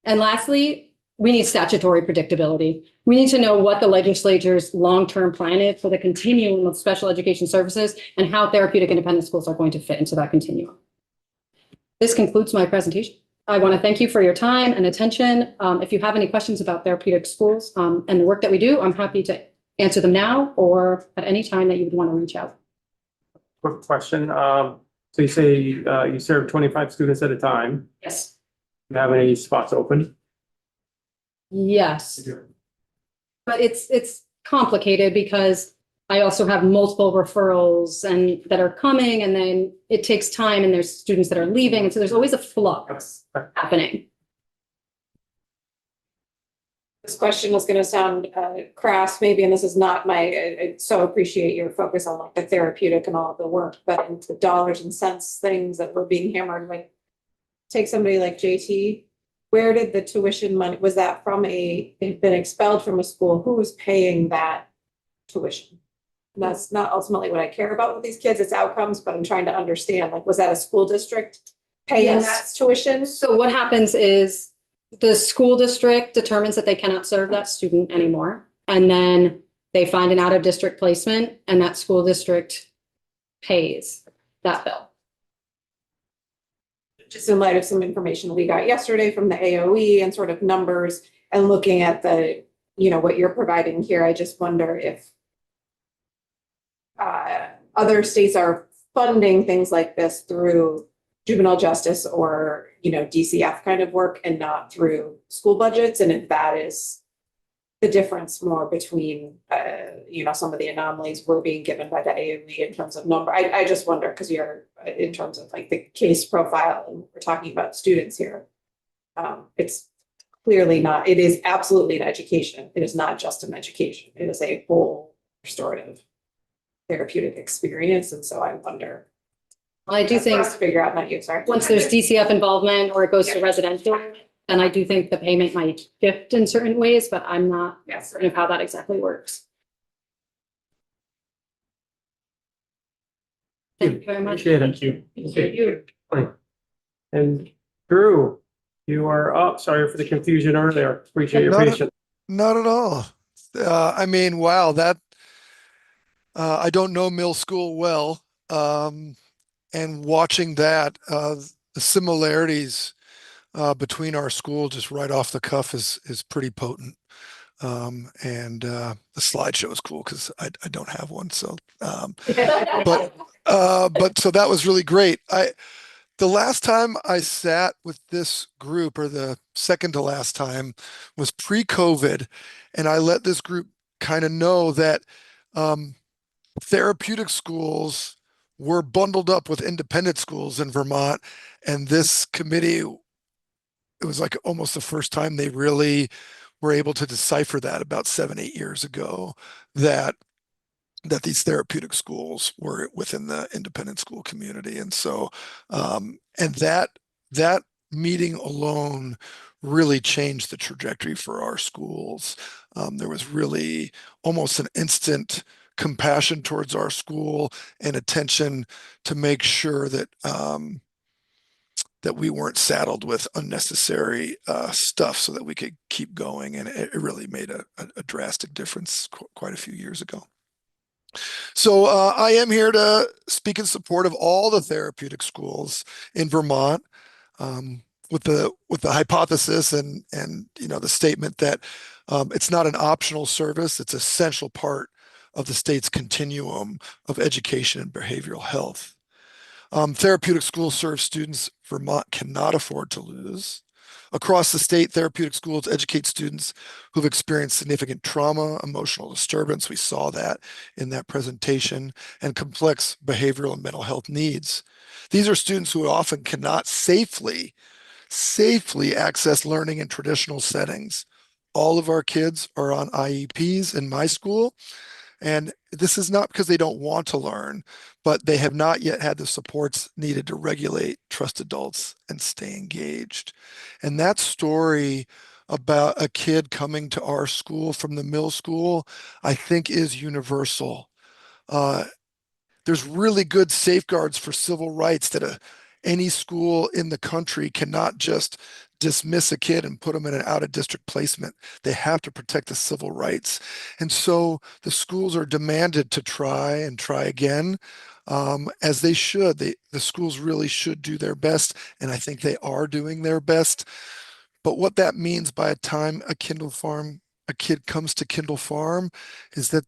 And lastly, we need statutory predictability. We need to know what the legislature's long-term plan is for the continuum of special education services and how therapeutic independent schools are going to fit into that continuum. This concludes my presentation. I want to thank you for your time and attention. If you have any questions about therapeutic schools and the work that we do, I'm happy to answer them now or at any time that you would want to reach out. Quick question. So you say you serve 25 students at a time. Yes. Do you have any spots open? Yes. But it's complicated because I also have multiple referrals and that are coming, and then it takes time, and there's students that are leaving. And so there's always a flux happening. This question is going to sound crass maybe, and this is not I so appreciate your focus on like the therapeutic and all of the work, but in the dollars and cents things that were being hammered. Like, take somebody like JT, where did the tuition money, was that from they've been expelled from a school, who was paying that tuition? And that's not ultimately what I care about with these kids, it's outcomes, but I'm trying to understand, like, was that a school district paying Yes. that tuition? So what happens is the school district determines that they cannot serve that student anymore. And then they find an out-of-district placement, and that school district pays that bill. Just in light of some information we got yesterday from the AOE and sort of numbers, and looking at the, what you're providing here, I just wonder if other states are funding things like this through juvenile justice or, DCF kind of work, and not through school budgets. And if that is the difference more between, some of the anomalies we're being given by the AOE in terms of number. I just wonder, because you're in terms of like the case profile, and we're talking about students here. It's clearly not, it is absolutely an education. It is not just an education. It is a whole restorative therapeutic experience. And so I wonder. I do That's for think us to figure out, not you, sorry. once there's DCF involvement or it goes to residential, then I do think the payment might shift in certain ways, but I'm not Yes. certain of how that exactly works. Thank you very much. Appreciate it. Thank you. And Drew, you are up. Sorry for the confusion earlier. Appreciate your Not a- patience. Not at all. I mean, wow, that I don't know middle school well. And watching that, the similarities between our school just right off the cuff is pretty potent. And the slideshow is cool because I don't have one. So, but so that was really great. The last time I sat with this group, or the second to last time, was pre-COVID, and I let this group kind of know that therapeutic schools were bundled up with independent schools in Vermont, and this committee, it was like almost the first time they really were able to decipher that about 7-8 years ago, that these therapeutic schools were within the independent school community. And so, and that meeting alone really changed the trajectory for our schools. There was really almost an instant compassion towards our school and attention to make sure that that we weren't saddled with unnecessary stuff, so that we could keep going. And it really made a drastic difference quite a few years ago. So I am here to speak in support of all the therapeutic schools in Vermont. with the hypothesis and the statement that it's not an optional service, it's an essential part of the state's continuum of education and behavioral health. Therapeutic schools serve students Vermont cannot afford to lose. Across the state, therapeutic schools educate students who've experienced significant trauma, emotional disturbance, we saw that in that presentation, and complex behavioral and mental health needs. These are students who often cannot safely access learning in traditional settings. All of our kids are on IEPs in my school, and this is not because they don't want to learn, but they have not yet had the supports needed to regulate, trust adults, and stay engaged. And that story about a kid coming to our school from the middle school, I think is universal. There's really good safeguards for civil rights that any school in the country cannot just dismiss a kid and put them in an out-of-district placement. They have to protect the civil rights. And so the schools are demanded to try and try again, as they should. The schools really should do their best, and I think they are doing their best. But what that means by the time a kid comes to Kindle Farm is that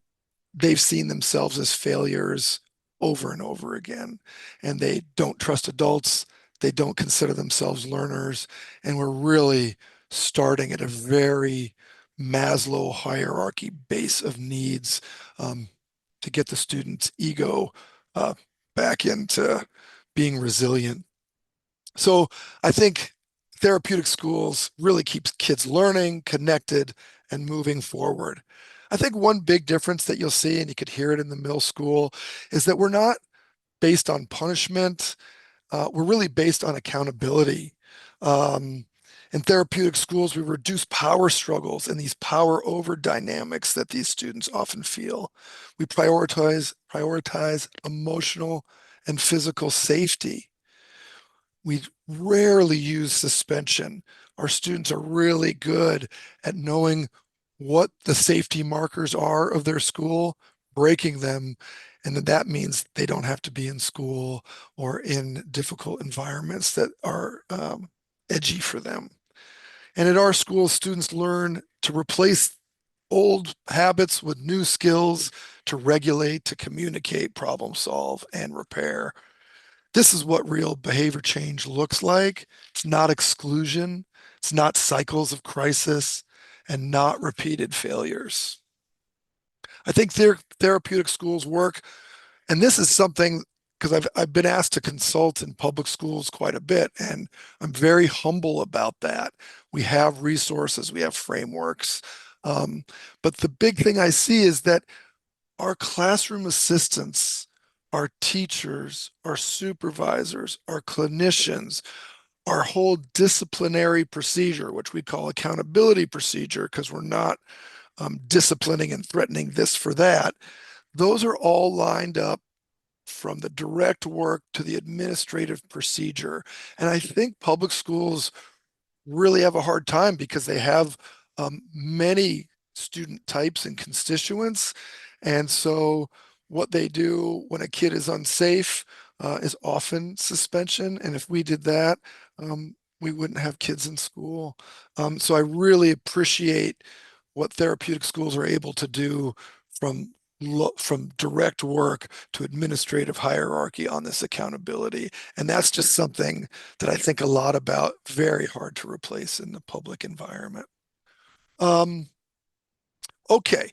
they've seen themselves as failures over and over again, and they don't trust adults. They don't consider themselves learners, and we're really starting at a very Maslow hierarchy base of needs to get the student's ego back into being resilient. So I think therapeutic schools really keeps kids learning, connected, and moving forward. I think one big difference that you'll see, and you could hear it in the middle school, is that we're not based on punishment. We're really based on accountability. In therapeutic schools, we reduce power struggles and these power over dynamics that these students often feel. We prioritize emotional and physical safety. We rarely use suspension. Our students are really good at knowing what the safety markers are of their school, breaking them, and that means they don't have to be in school or in difficult environments that are edgy for them. And at our school, students learn to replace old habits with new skills to regulate, to communicate, problem solve, and repair. This is what real behavior change looks like. It's not exclusion. It's not cycles of crisis and not repeated failures. I think therapeutic schools work, and this is something because I've been asked to consult in public schools quite a bit, and I'm very humble about that. We have resources, we have frameworks, but the big thing I see is that our classroom assistants, our teachers, our supervisors, our clinicians, our whole disciplinary procedure, which we call accountability procedure, because we're not disciplining and threatening this for that, those are all lined up from the direct work to the administrative procedure. And I think public schools really have a hard time because they have many student types and constituents. And so what they do when a kid is unsafe is often suspension. And if we did that, we wouldn't have kids in school. So I really appreciate what therapeutic schools are able to do from direct work to administrative hierarchy on this accountability. And that's just something that I think a lot about, very hard to replace in the public environment. Okay.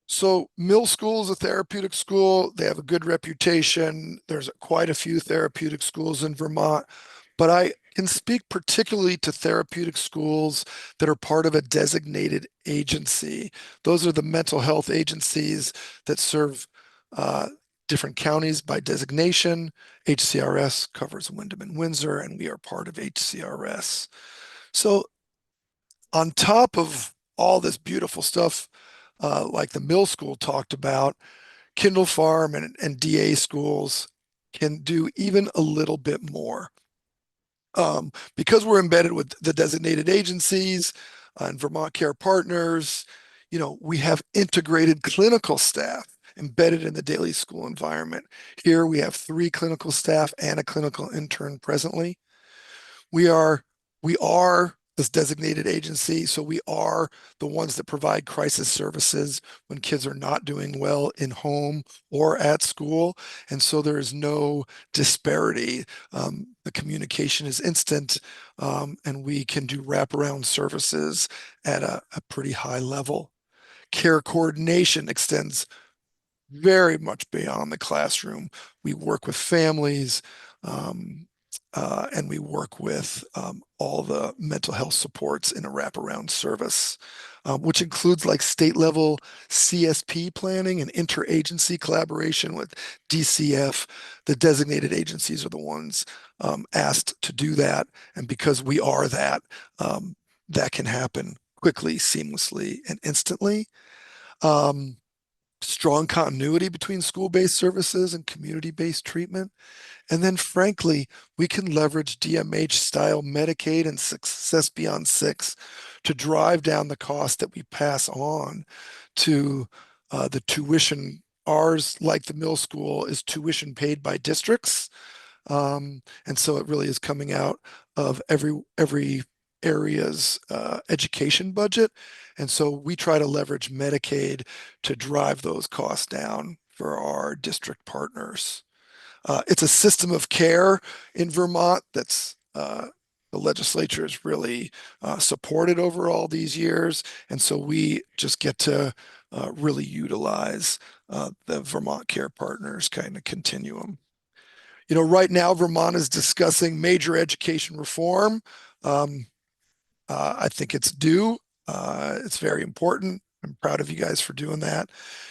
So Mill School is a therapeutic school. They have a good reputation. There's quite a few therapeutic schools in Vermont, but I can speak particularly to therapeutic schools that are part of a designated agency. Those are the mental health agencies that serve different counties by designation. HCRS covers Windham and Windsor, and we are part of HCRS. So on top of all this beautiful stuff, like the Mill School talked about, Kindle Farm and DA schools can do even a little bit more. Because we're embedded with the designated agencies and Vermont Care Partners, we have integrated clinical staff embedded in the daily school environment. Here we have 3 clinical staff and a clinical intern presently. We are this designated agency, so we are the ones that provide crisis services when kids are not doing well in home or at school. And so there is no disparity. The communication is instant, and we can do wraparound services at a pretty high level. Care coordination extends very much beyond the classroom. We work with families, and we work with all the mental health supports in a wraparound service, which includes like state level CSP planning and interagency collaboration with DCF. The designated agencies are the ones asked to do that. And because we are that, that can happen quickly, seamlessly, and instantly. Strong continuity between school-based services and community-based treatment. And then frankly, we can leverage DMH style Medicaid and Success Beyond 6 to drive down the cost that we pass on to the tuition. Ours, like the middle school, is tuition paid by districts. And so it really is coming out of every area's education budget. And so we try to leverage Medicaid to drive those costs down for our district partners. It's a system of care in Vermont that's the legislature has really supported over all these years. And so we just get to really utilize the Vermont Care Partners kind of continuum. You know, right now, Vermont is discussing major education reform. I think it's due. It's very important. I'm proud of you guys for doing that.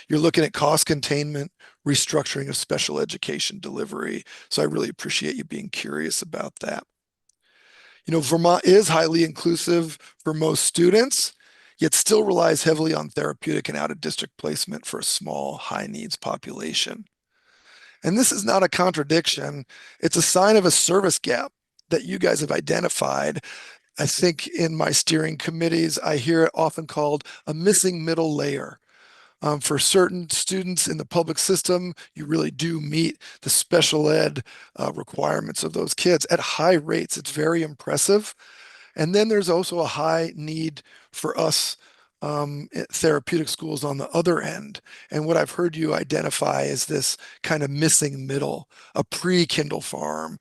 You're looking at cost containment, restructuring of special education delivery. So I really appreciate you being curious about that. You know, Vermont is highly inclusive for most students, yet still relies heavily on therapeutic and out-of-district placement for a small, high-needs population. And this is not a contradiction. It's a sign of a service gap that you guys have identified. I think in my steering committees, I hear it often called a missing middle layer. For certain students in the public system, you really do meet the special ed requirements of those kids at high rates. It's very impressive. And then there's also a high need for us therapeutic schools on the other end. And what I've heard you identify is this kind of missing middle, a pre-Kindle Farm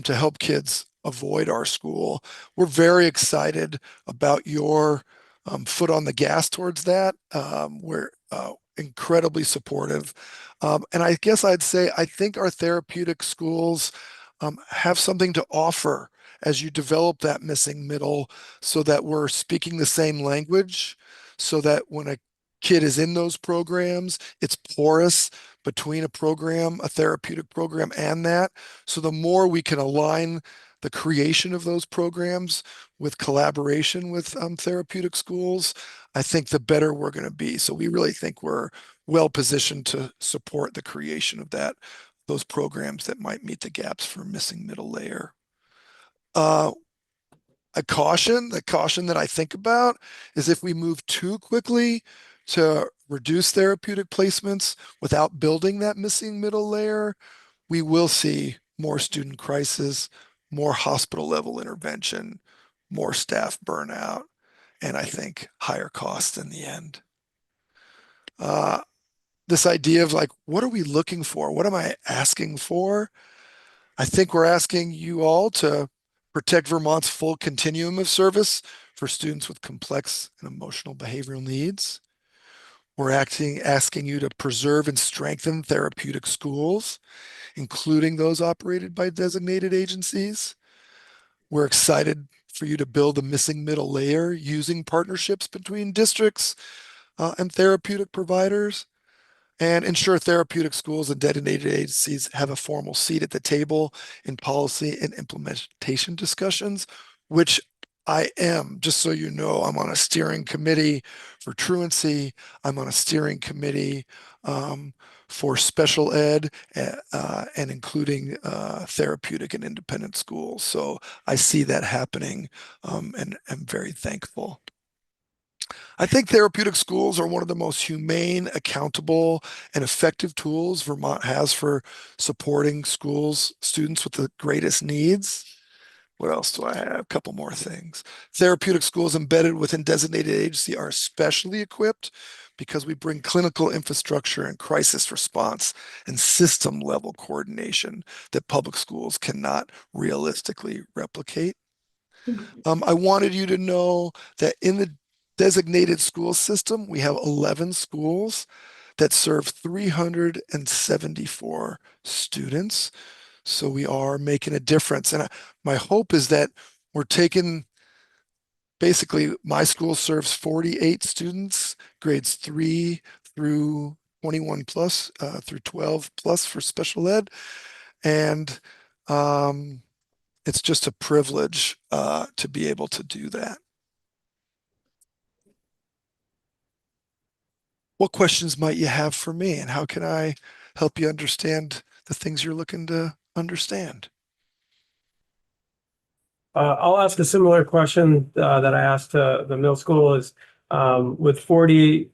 to help kids avoid our school. We're very excited about your foot on the gas towards that. We're incredibly supportive. And I guess I'd say, I think our therapeutic schools have something to offer as you develop that missing middle so that we're speaking the same language, so that when a kid is in those programs, it's porous between a program, a therapeutic program, and that. So the more we can align the creation of those programs with collaboration with therapeutic schools, I think the better we're going to be. So we really think we're well positioned to support the creation of those programs that might meet the gaps for missing middle layer. The caution that I think about is if we move too quickly to reduce therapeutic placements without building that missing middle layer, we will see more student crisis, more hospital level intervention, more staff burnout, and I think higher costs in the end. This idea of like, what are we looking for? What am I asking for? I think we're asking you all to protect Vermont's full continuum of service for students with complex and emotional behavioral needs. We're asking you to preserve and strengthen therapeutic schools, including those operated by designated agencies. We're excited for you to build a missing middle layer using partnerships between districts and therapeutic providers, and ensure therapeutic schools and designated agencies have a formal seat at the table in policy and implementation discussions, which I am. Just so you know, I'm on a steering committee for truancy. I'm on a steering committee for special ed and including therapeutic and independent schools. So I see that happening and I'm very thankful. I think therapeutic schools are one of the most humane, accountable, and effective tools Vermont has for supporting students with the greatest needs. What else do I have? A couple more things. Therapeutic schools embedded within designated agency are especially equipped because we bring clinical infrastructure and crisis response and system level coordination that public schools cannot realistically replicate. I wanted you to know that in the designated school system, we have 11 schools that serve 374 students. So we are making a difference. And my hope is that we're taking, basically, my school serves 48 students, grades 3 through 21 plus, through 12 plus for special ed. And it's just a privilege to be able to do that. What questions might you have for me, and how can I help you understand the things you're looking to understand? I'll ask a similar question that I asked the middle school is with 40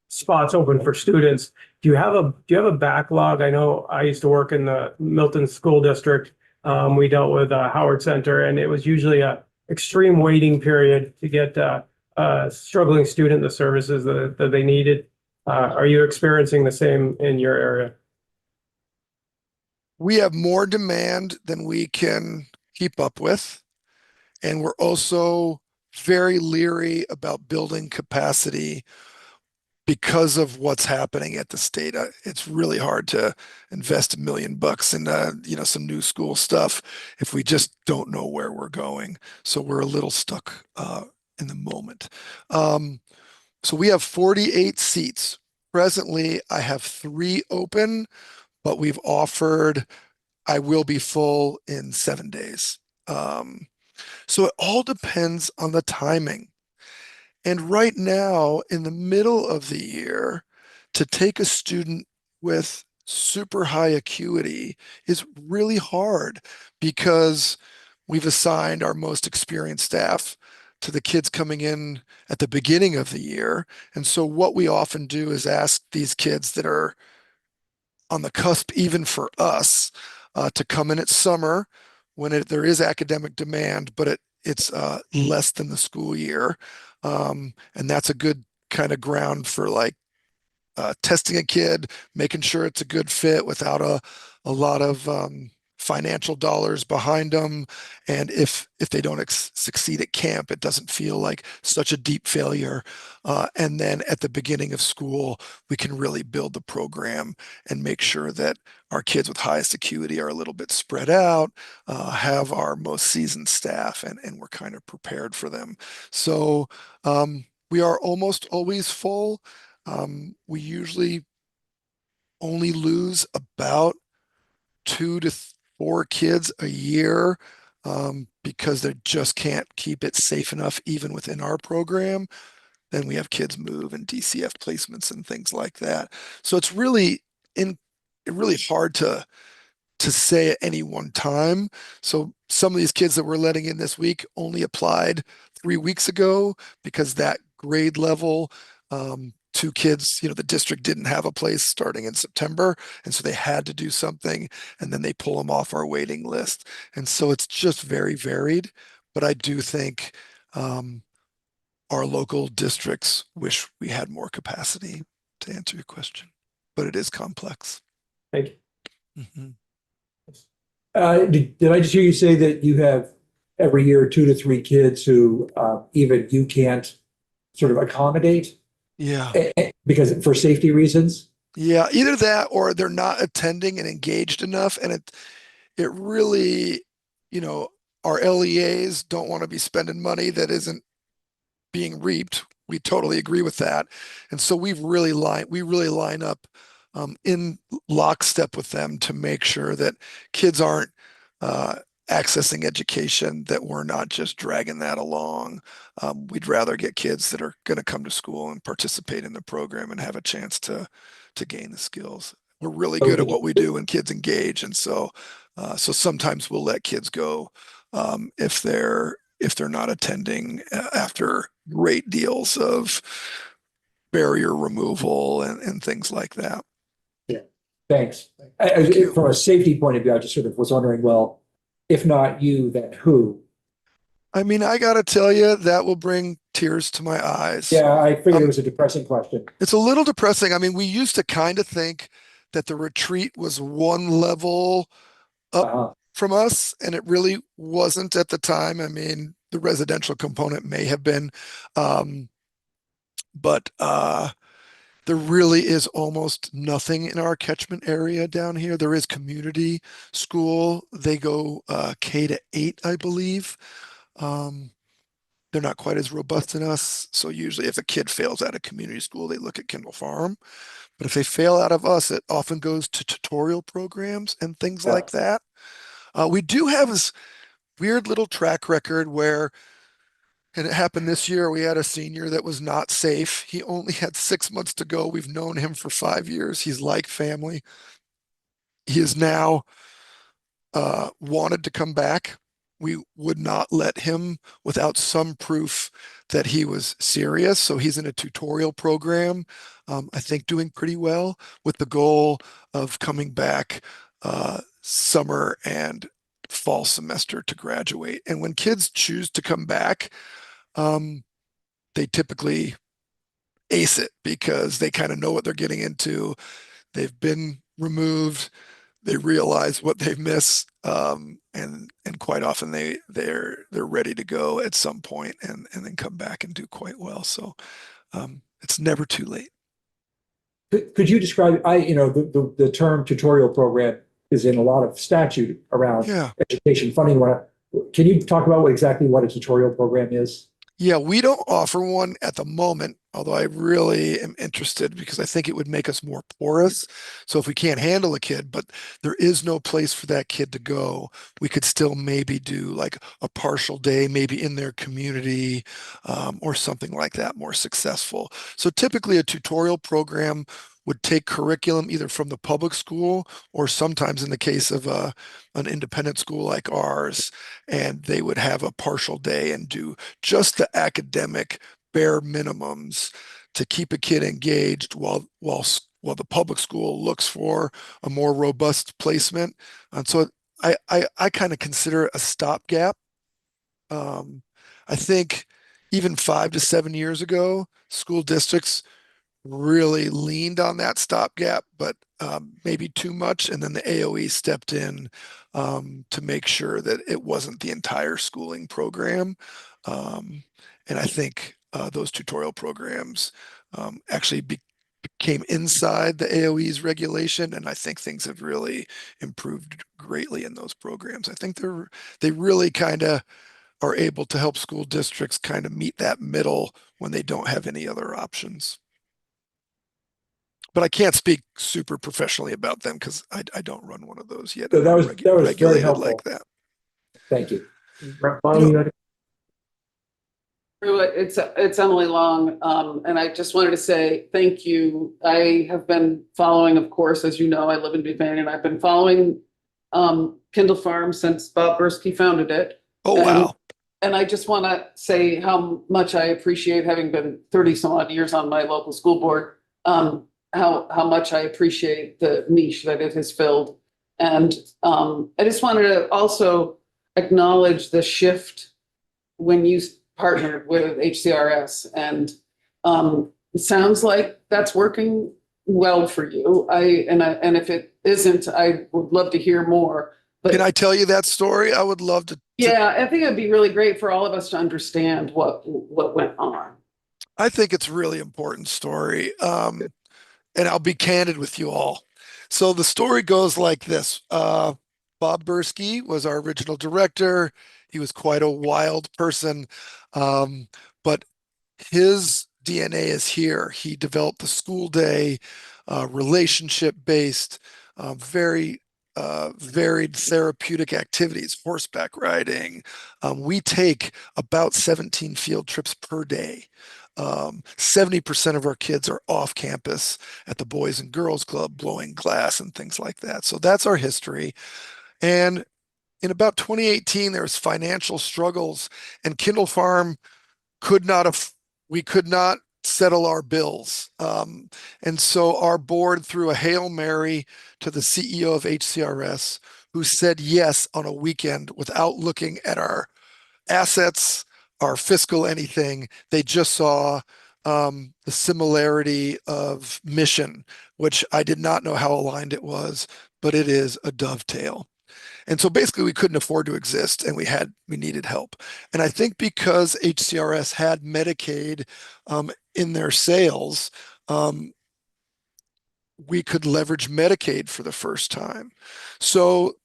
spots open for students, do you have a backlog? I know I used to work in the Milton School District. We dealt with Howard Center, and it was usually a extreme waiting period to get a struggling student the services that they needed. Are you experiencing the same in your area? We have more demand than we can keep up with. And we're also very leery about building capacity because of what's happening at the state. It's really hard to invest $1 million in some new school stuff if we just don't know where we're going. So we're a little stuck in the moment. So we have 48 seats. Presently, I have 3 open, but we've offered I will be full in 7 days. So it all depends on the timing. And right now, in the middle of the year, to take a student with super high acuity is really hard because we've assigned our most experienced staff to the kids coming in at the beginning of the year. And so what we often do is ask these kids that are on the cusp, even for us, to come in at summer when there is academic demand, but it's less than the school year. And that's a good kind of ground for like testing a kid, making sure it's a good fit without a lot of financial dollars behind them. And if they don't succeed at camp, it doesn't feel like such a deep failure. And then at the beginning of school, we can really build the program and make sure that our kids with highest acuity are a little bit spread out, have our most seasoned staff, and we're kind of prepared for them. So we are almost always full. We usually only lose about 2 to 4 kids a year because they just can't keep it safe enough even within our program. Then we have kids move and DCF placements and things like that. So it's really hard to say at any one time. So some of these kids that we're letting in this week only applied 3 weeks ago because that grade level 2 kids, the district didn't have a place starting in September. And so they had to do something, and then they pull them off our waiting list. And so it's just very varied. But I do think our local districts wish we had more capacity, to answer your question, but it is complex. Thank you. Mm-hmm. Did I just hear you say that you have every year 2 to 3 kids who even you can't sort of accommodate? Yeah. Because for safety reasons? Yeah, either that or they're not attending and engaged enough. And it really, our LEAs don't want to be spending money that isn't being reaped. We totally agree with that. And so we really line up in lockstep with them to make sure that kids aren't accessing education, that we're not just dragging that along. We'd rather get kids that are going to come to school and participate in the program and have a chance to gain the skills. We're really good at what we do when kids engage. And so sometimes we'll let kids go if they're not attending after great deals of barrier removal and things like that. Yeah, thanks. From a safety point of view, I just sort of was wondering, well, if not you, then who? I mean, I gotta tell you, that will bring tears to my eyes. Yeah, I figured it was a depressing question. It's a little depressing. I mean, we used to kind of think that the retreat was one level up Uh-huh. from us, and it really wasn't at the time. I mean, the residential component may have been, but there really is almost nothing in our catchment area down here. There is community school. They go K to 8, I believe. They're not quite as robust in us. So usually if a kid fails out of community school, they look at Kindle Farm. But if they fail out of us, it often goes to tutorial programs and things Yeah. like that. We do have this weird little track record where, and it happened this year, we had a senior that was not safe. He only had 6 months to go. We've known him for 5 years. He's like family. He is now wanted to come back. We would not let him without some proof that he was serious. So he's in a tutorial program, I think doing pretty well with the goal of coming back summer and fall semester to graduate. And when kids choose to come back, they typically ace it because they kind of know what they're getting into. They've been removed. They realize what they miss, and quite often they're ready to go at some point and then come back and do quite well. So it's never too late. Could you describe, the term tutorial program is in a lot of statute around Yeah. education funding. Can you talk about exactly what a tutorial program is? Yeah, we don't offer one at the moment, although I really am interested because I think it would make us more porous. So if we can't handle a kid, but there is no place for that kid to go, we could still maybe do like a partial day, maybe in their community, or something like that, more successful. So typically a tutorial program would take curriculum either from the public school or sometimes in the case of an independent school like ours, and they would have a partial day and do just the academic bare minimums to keep a kid engaged while the public school looks for a more robust placement. And so I kind of consider it a stopgap. I think even 5 to 7 years ago, school districts really leaned on that stopgap, but maybe too much. And then the AOE stepped in to make sure that it wasn't the entire schooling program. And I think those tutorial programs actually became inside the AOE's regulation. And I think things have really improved greatly in those programs. I think they really kind of are able to help school districts kind of meet that middle when they don't have any other options. But I can't speak super professionally about them because I don't run one of those yet. So that was very regulated helpful. like that. Thank you. It's Emily Long, and I just wanted to say thank you. I have been following, of course, as you know, I live in Duquesne, and I've been following Kindle Farm since Bob Bursky founded it. Oh, wow. And I just want to say how much I appreciate, having been 30 some odd years on my local school board, how much I appreciate the niche that it has filled. And I just wanted to also acknowledge the shift when you partnered with HCRS, and it sounds like that's working well for you. And if it isn't, I would love to hear more. But can I tell you that story? I would love to. Yeah, I think it'd be really great for all of us to understand what went on. I think it's a really important story. And I'll be candid with you all. So the story goes like this. Bob Bursky was our original director. He was quite a wild person, but his DNA is here. He developed the school day, relationship-based, very varied therapeutic activities, horseback riding. We take about 17 field trips per day. 70% of our kids are off campus at the Boys and Girls Club, blowing glass and things like that. So that's our history. And in about 2018, there was financial struggles, and Kindle Farm we could not settle our bills. And so our board threw a Hail Mary to the CEO of HCRS, who said yes on a weekend without looking at our assets, our fiscal anything. They just saw the similarity of mission, which I did not know how aligned it was, but it is a dovetail. And so basically we couldn't afford to exist and we needed help. And I think because HCRS had Medicaid in their sales, we could leverage Medicaid for the first time. So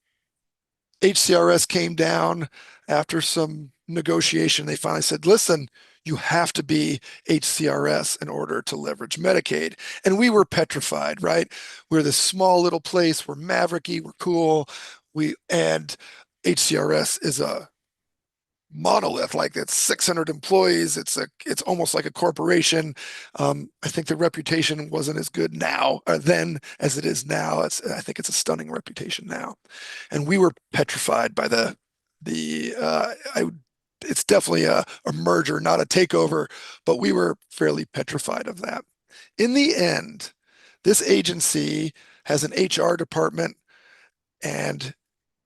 HCRS came down after some negotiation. They finally said, listen, you have to be HCRS in order to leverage Medicaid. And we were petrified, right? We're this small little place. We're mavericky. We're cool. And HCRS is a monolith, like it's 600 employees. It's almost like a corporation. I think the reputation wasn't as good then as it is now. I think it's a stunning reputation now. And we were petrified by it's definitely a merger, not a takeover, but we were fairly petrified of that. In the end, this agency has an HR department and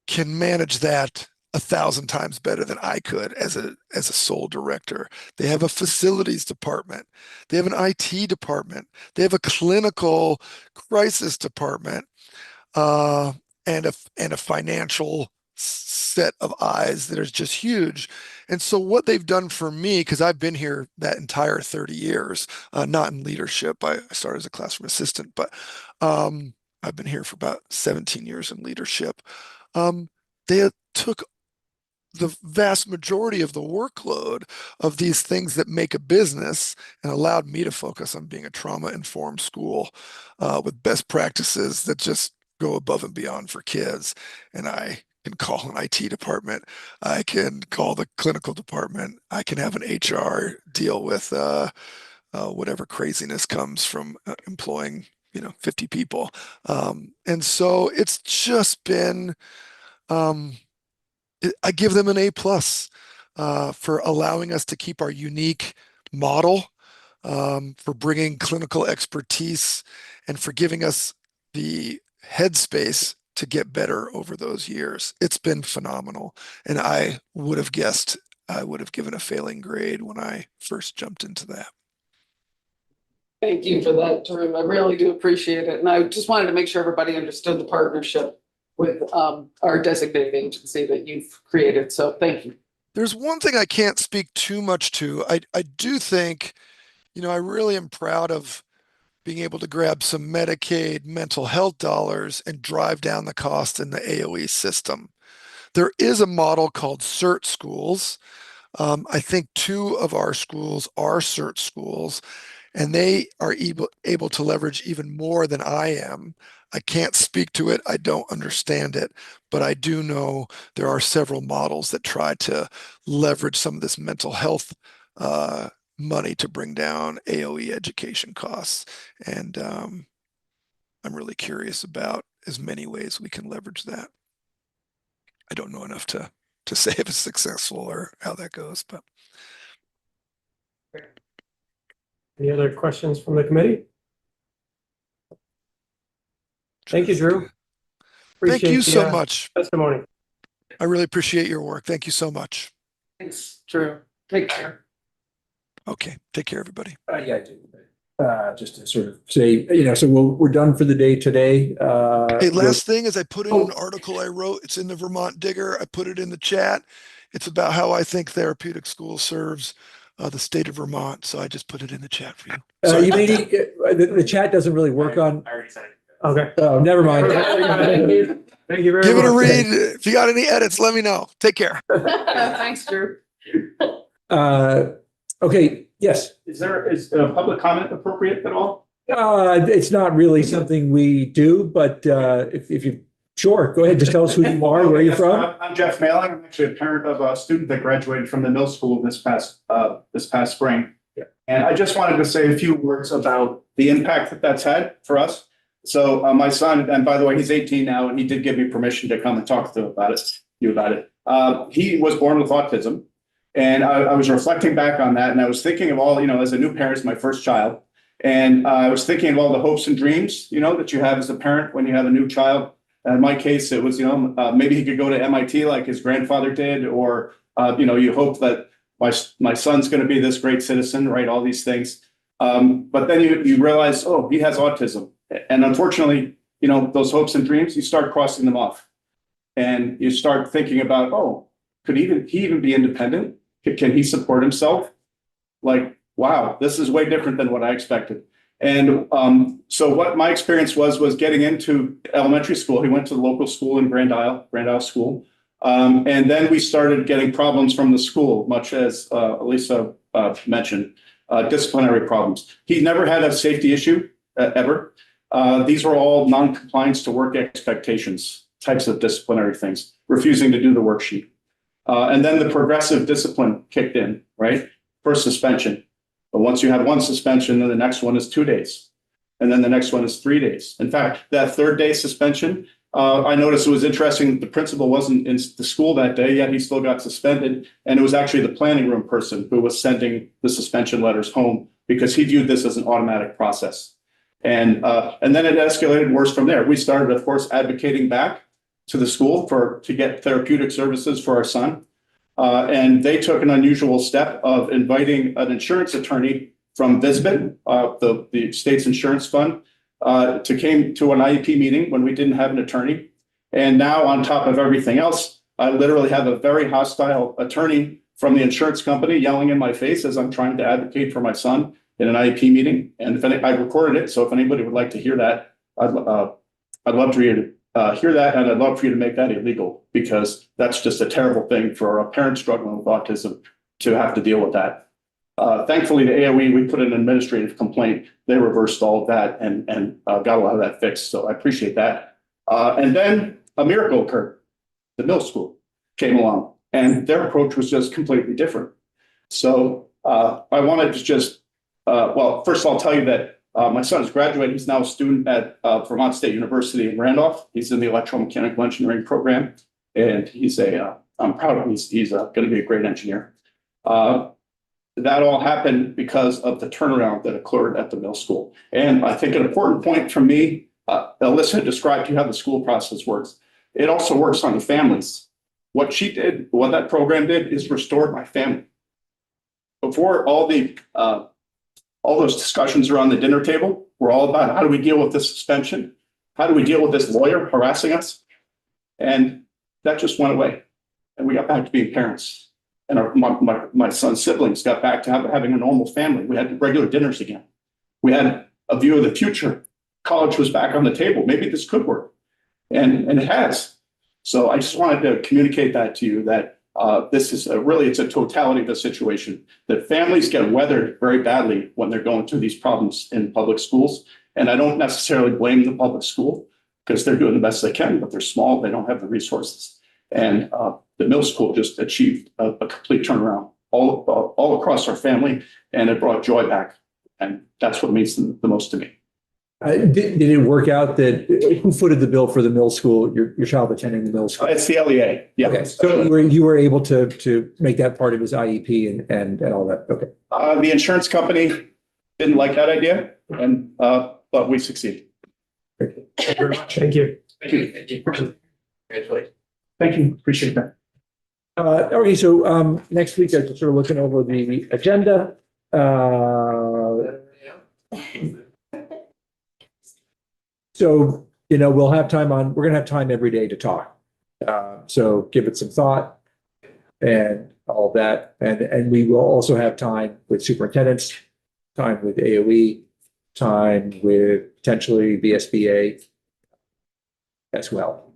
can manage that 1,000 times better than I could as a sole director. They have a facilities department. They have an IT department. They have a clinical crisis department, and a financial set of eyes that is just huge. And so what they've done for me, because I've been here that entire 30 years, not in leadership. I started as a classroom assistant, but I've been here for about 17 years in leadership. They took the vast majority of the workload of these things that make a business and allowed me to focus on being a trauma-informed school with best practices that just go above and beyond for kids. And I can call an IT department. I can call the clinical department. I can have an HR deal with whatever craziness comes from employing 50 people. And so it's just been, I give them an A+ for allowing us to keep our unique model, for bringing clinical expertise, and for giving us the headspace to get better over those years. It's been phenomenal. And I would have guessed I would have given a failing grade when I first jumped into that. Thank you for that, Drew. I really do appreciate it. And I just wanted to make sure everybody understood the partnership with our designated agency that you've created. So thank you. There's one thing I can't speak too much to. I do think, I really am proud of being able to grab some Medicaid mental health dollars and drive down the cost in the AOE system. There is a model called CERT schools. I think 2 of our schools are CERT schools, and they are able to leverage even more than I am. I can't speak to it. I don't understand it, but I do know there are several models that try to leverage some of this mental health money to bring down AOE education costs. And I'm really curious about as many ways we can leverage that. I don't know enough to say if it's successful or how that goes, but. Any other questions from the committee? Thank you, Drew. Thank you so Appreciate the, much. testimony. I really appreciate your work. Thank you so much. Thanks, Drew. Take care. Okay. Take care, everybody. Yeah, I do. Just to sort of say, so we're done for the day today. Hey, last thing is I put in an article I wrote. It's in the Vermont Digger. I put it in the chat. It's about how I think therapeutic school serves the state of Vermont. So I just put it in the chat for you. You may need, the chat doesn't really work on. I already said it. Okay. Oh, never mind. Thank you very much. Give it a read. If you got any edits, let me know. Take care. Thanks, Drew. Okay. Yes. Is public comment appropriate at all? It's not really something we do, but if you, sure, go ahead. Just tell us who you are, where you're from. I'm Jeff Mailing. I'm actually a parent of a student that graduated from the middle school this past spring. Yeah. And I just wanted to say a few words about the impact that that's had for us. So my son, and by the way, he's 18 now, and he did give me permission to come and talk to you about it. He was born with autism. And I was reflecting back on that, and I was thinking of all, as a new parent, it's my first child. And I was thinking of all the hopes and dreams, that you have as a parent when you have a new child. In my case, it was, maybe he could go to MIT like his grandfather did, or, you hope that my son's going to be this great citizen, right? All these things. But then you realize, oh, he has autism. And unfortunately, those hopes and dreams, you start crossing them off. And you start thinking about, oh, could he even be independent? Can he support himself? Like, wow, this is way different than what I expected. And so what my experience was getting into elementary school. He went to the local school in Grand Isle School. And then we started getting problems from the school, much as Elisa mentioned, disciplinary problems. He never had a safety issue ever. These were all non-compliance to work expectations, types of disciplinary things, refusing to do the worksheet. And then the progressive discipline kicked in, right? First suspension. But once you have one suspension, then the next one is 2 days. And then the next one is 3 days. In fact, that third day suspension, I noticed it was interesting that the principal wasn't in the school that day, yet he still got suspended. And it was actually the planning room person who was sending the suspension letters home because he viewed this as an automatic process. And then it escalated worse from there. We started, of course, advocating back to the school to get therapeutic services for our son. And they took an unusual step of inviting an insurance attorney from VSBIT, the state's insurance fund, came to an IEP meeting when we didn't have an attorney. And now on top of everything else, I literally have a very hostile attorney from the insurance company yelling in my face as I'm trying to advocate for my son in an IEP meeting. And I recorded it. So if anybody would like to hear that, I'd love for you to hear that. And I'd love for you to make that illegal, because that's just a terrible thing for a parent struggling with autism to have to deal with that. Thankfully, the AOE, we put an administrative complaint. They reversed all of that and got a lot of that fixed. So I appreciate that. And then a miracle occurred. The middle school came along and their approach was just completely different. So I wanted to just, well, first I'll tell you that my son is graduating. He's now a student at Vermont State University in Randolph. He's in the electromechanical engineering program. And he's I'm proud of him. He's going to be a great engineer. That all happened because of the turnaround that occurred at the middle school. And I think an important point from me, Alyssa described to you how the school process works. It also works on the families. What she did, what that program did, is restored my family. Before all those discussions around the dinner table were all about how do we deal with this suspension? How do we deal with this lawyer harassing us? And that just went away. And we got back to being parents. And my son's siblings got back to having a normal family. We had regular dinners again. We had a view of the future. College was back on the table. Maybe this could work. And it has. So I just wanted to communicate that to you, that this is it's a totality of the situation, that families get weathered very badly when they're going through these problems in public schools. And I don't necessarily blame the public school, because they're doing the best they can, but they're small. They don't have the resources. And the middle school just achieved a complete turnaround all across our family, and it brought joy back. And that's what means the most to me. Did it work out that who footed the bill for the middle school, your child attending the middle school? It's the LEA. Yeah. Okay. So you were able to make that part of his IEP and all that. Okay. The insurance company didn't like that idea, and but we succeeded. Thank you very much. Thank you. Thank you. Congratulations. Thank you. Appreciate that. Okay, so next week I'm sort of looking over the agenda. So, we'll have time we're going to have time every day to talk. So give it some thought and all that. And we will also have time with superintendents, time with AOE, time with potentially VSBA as well.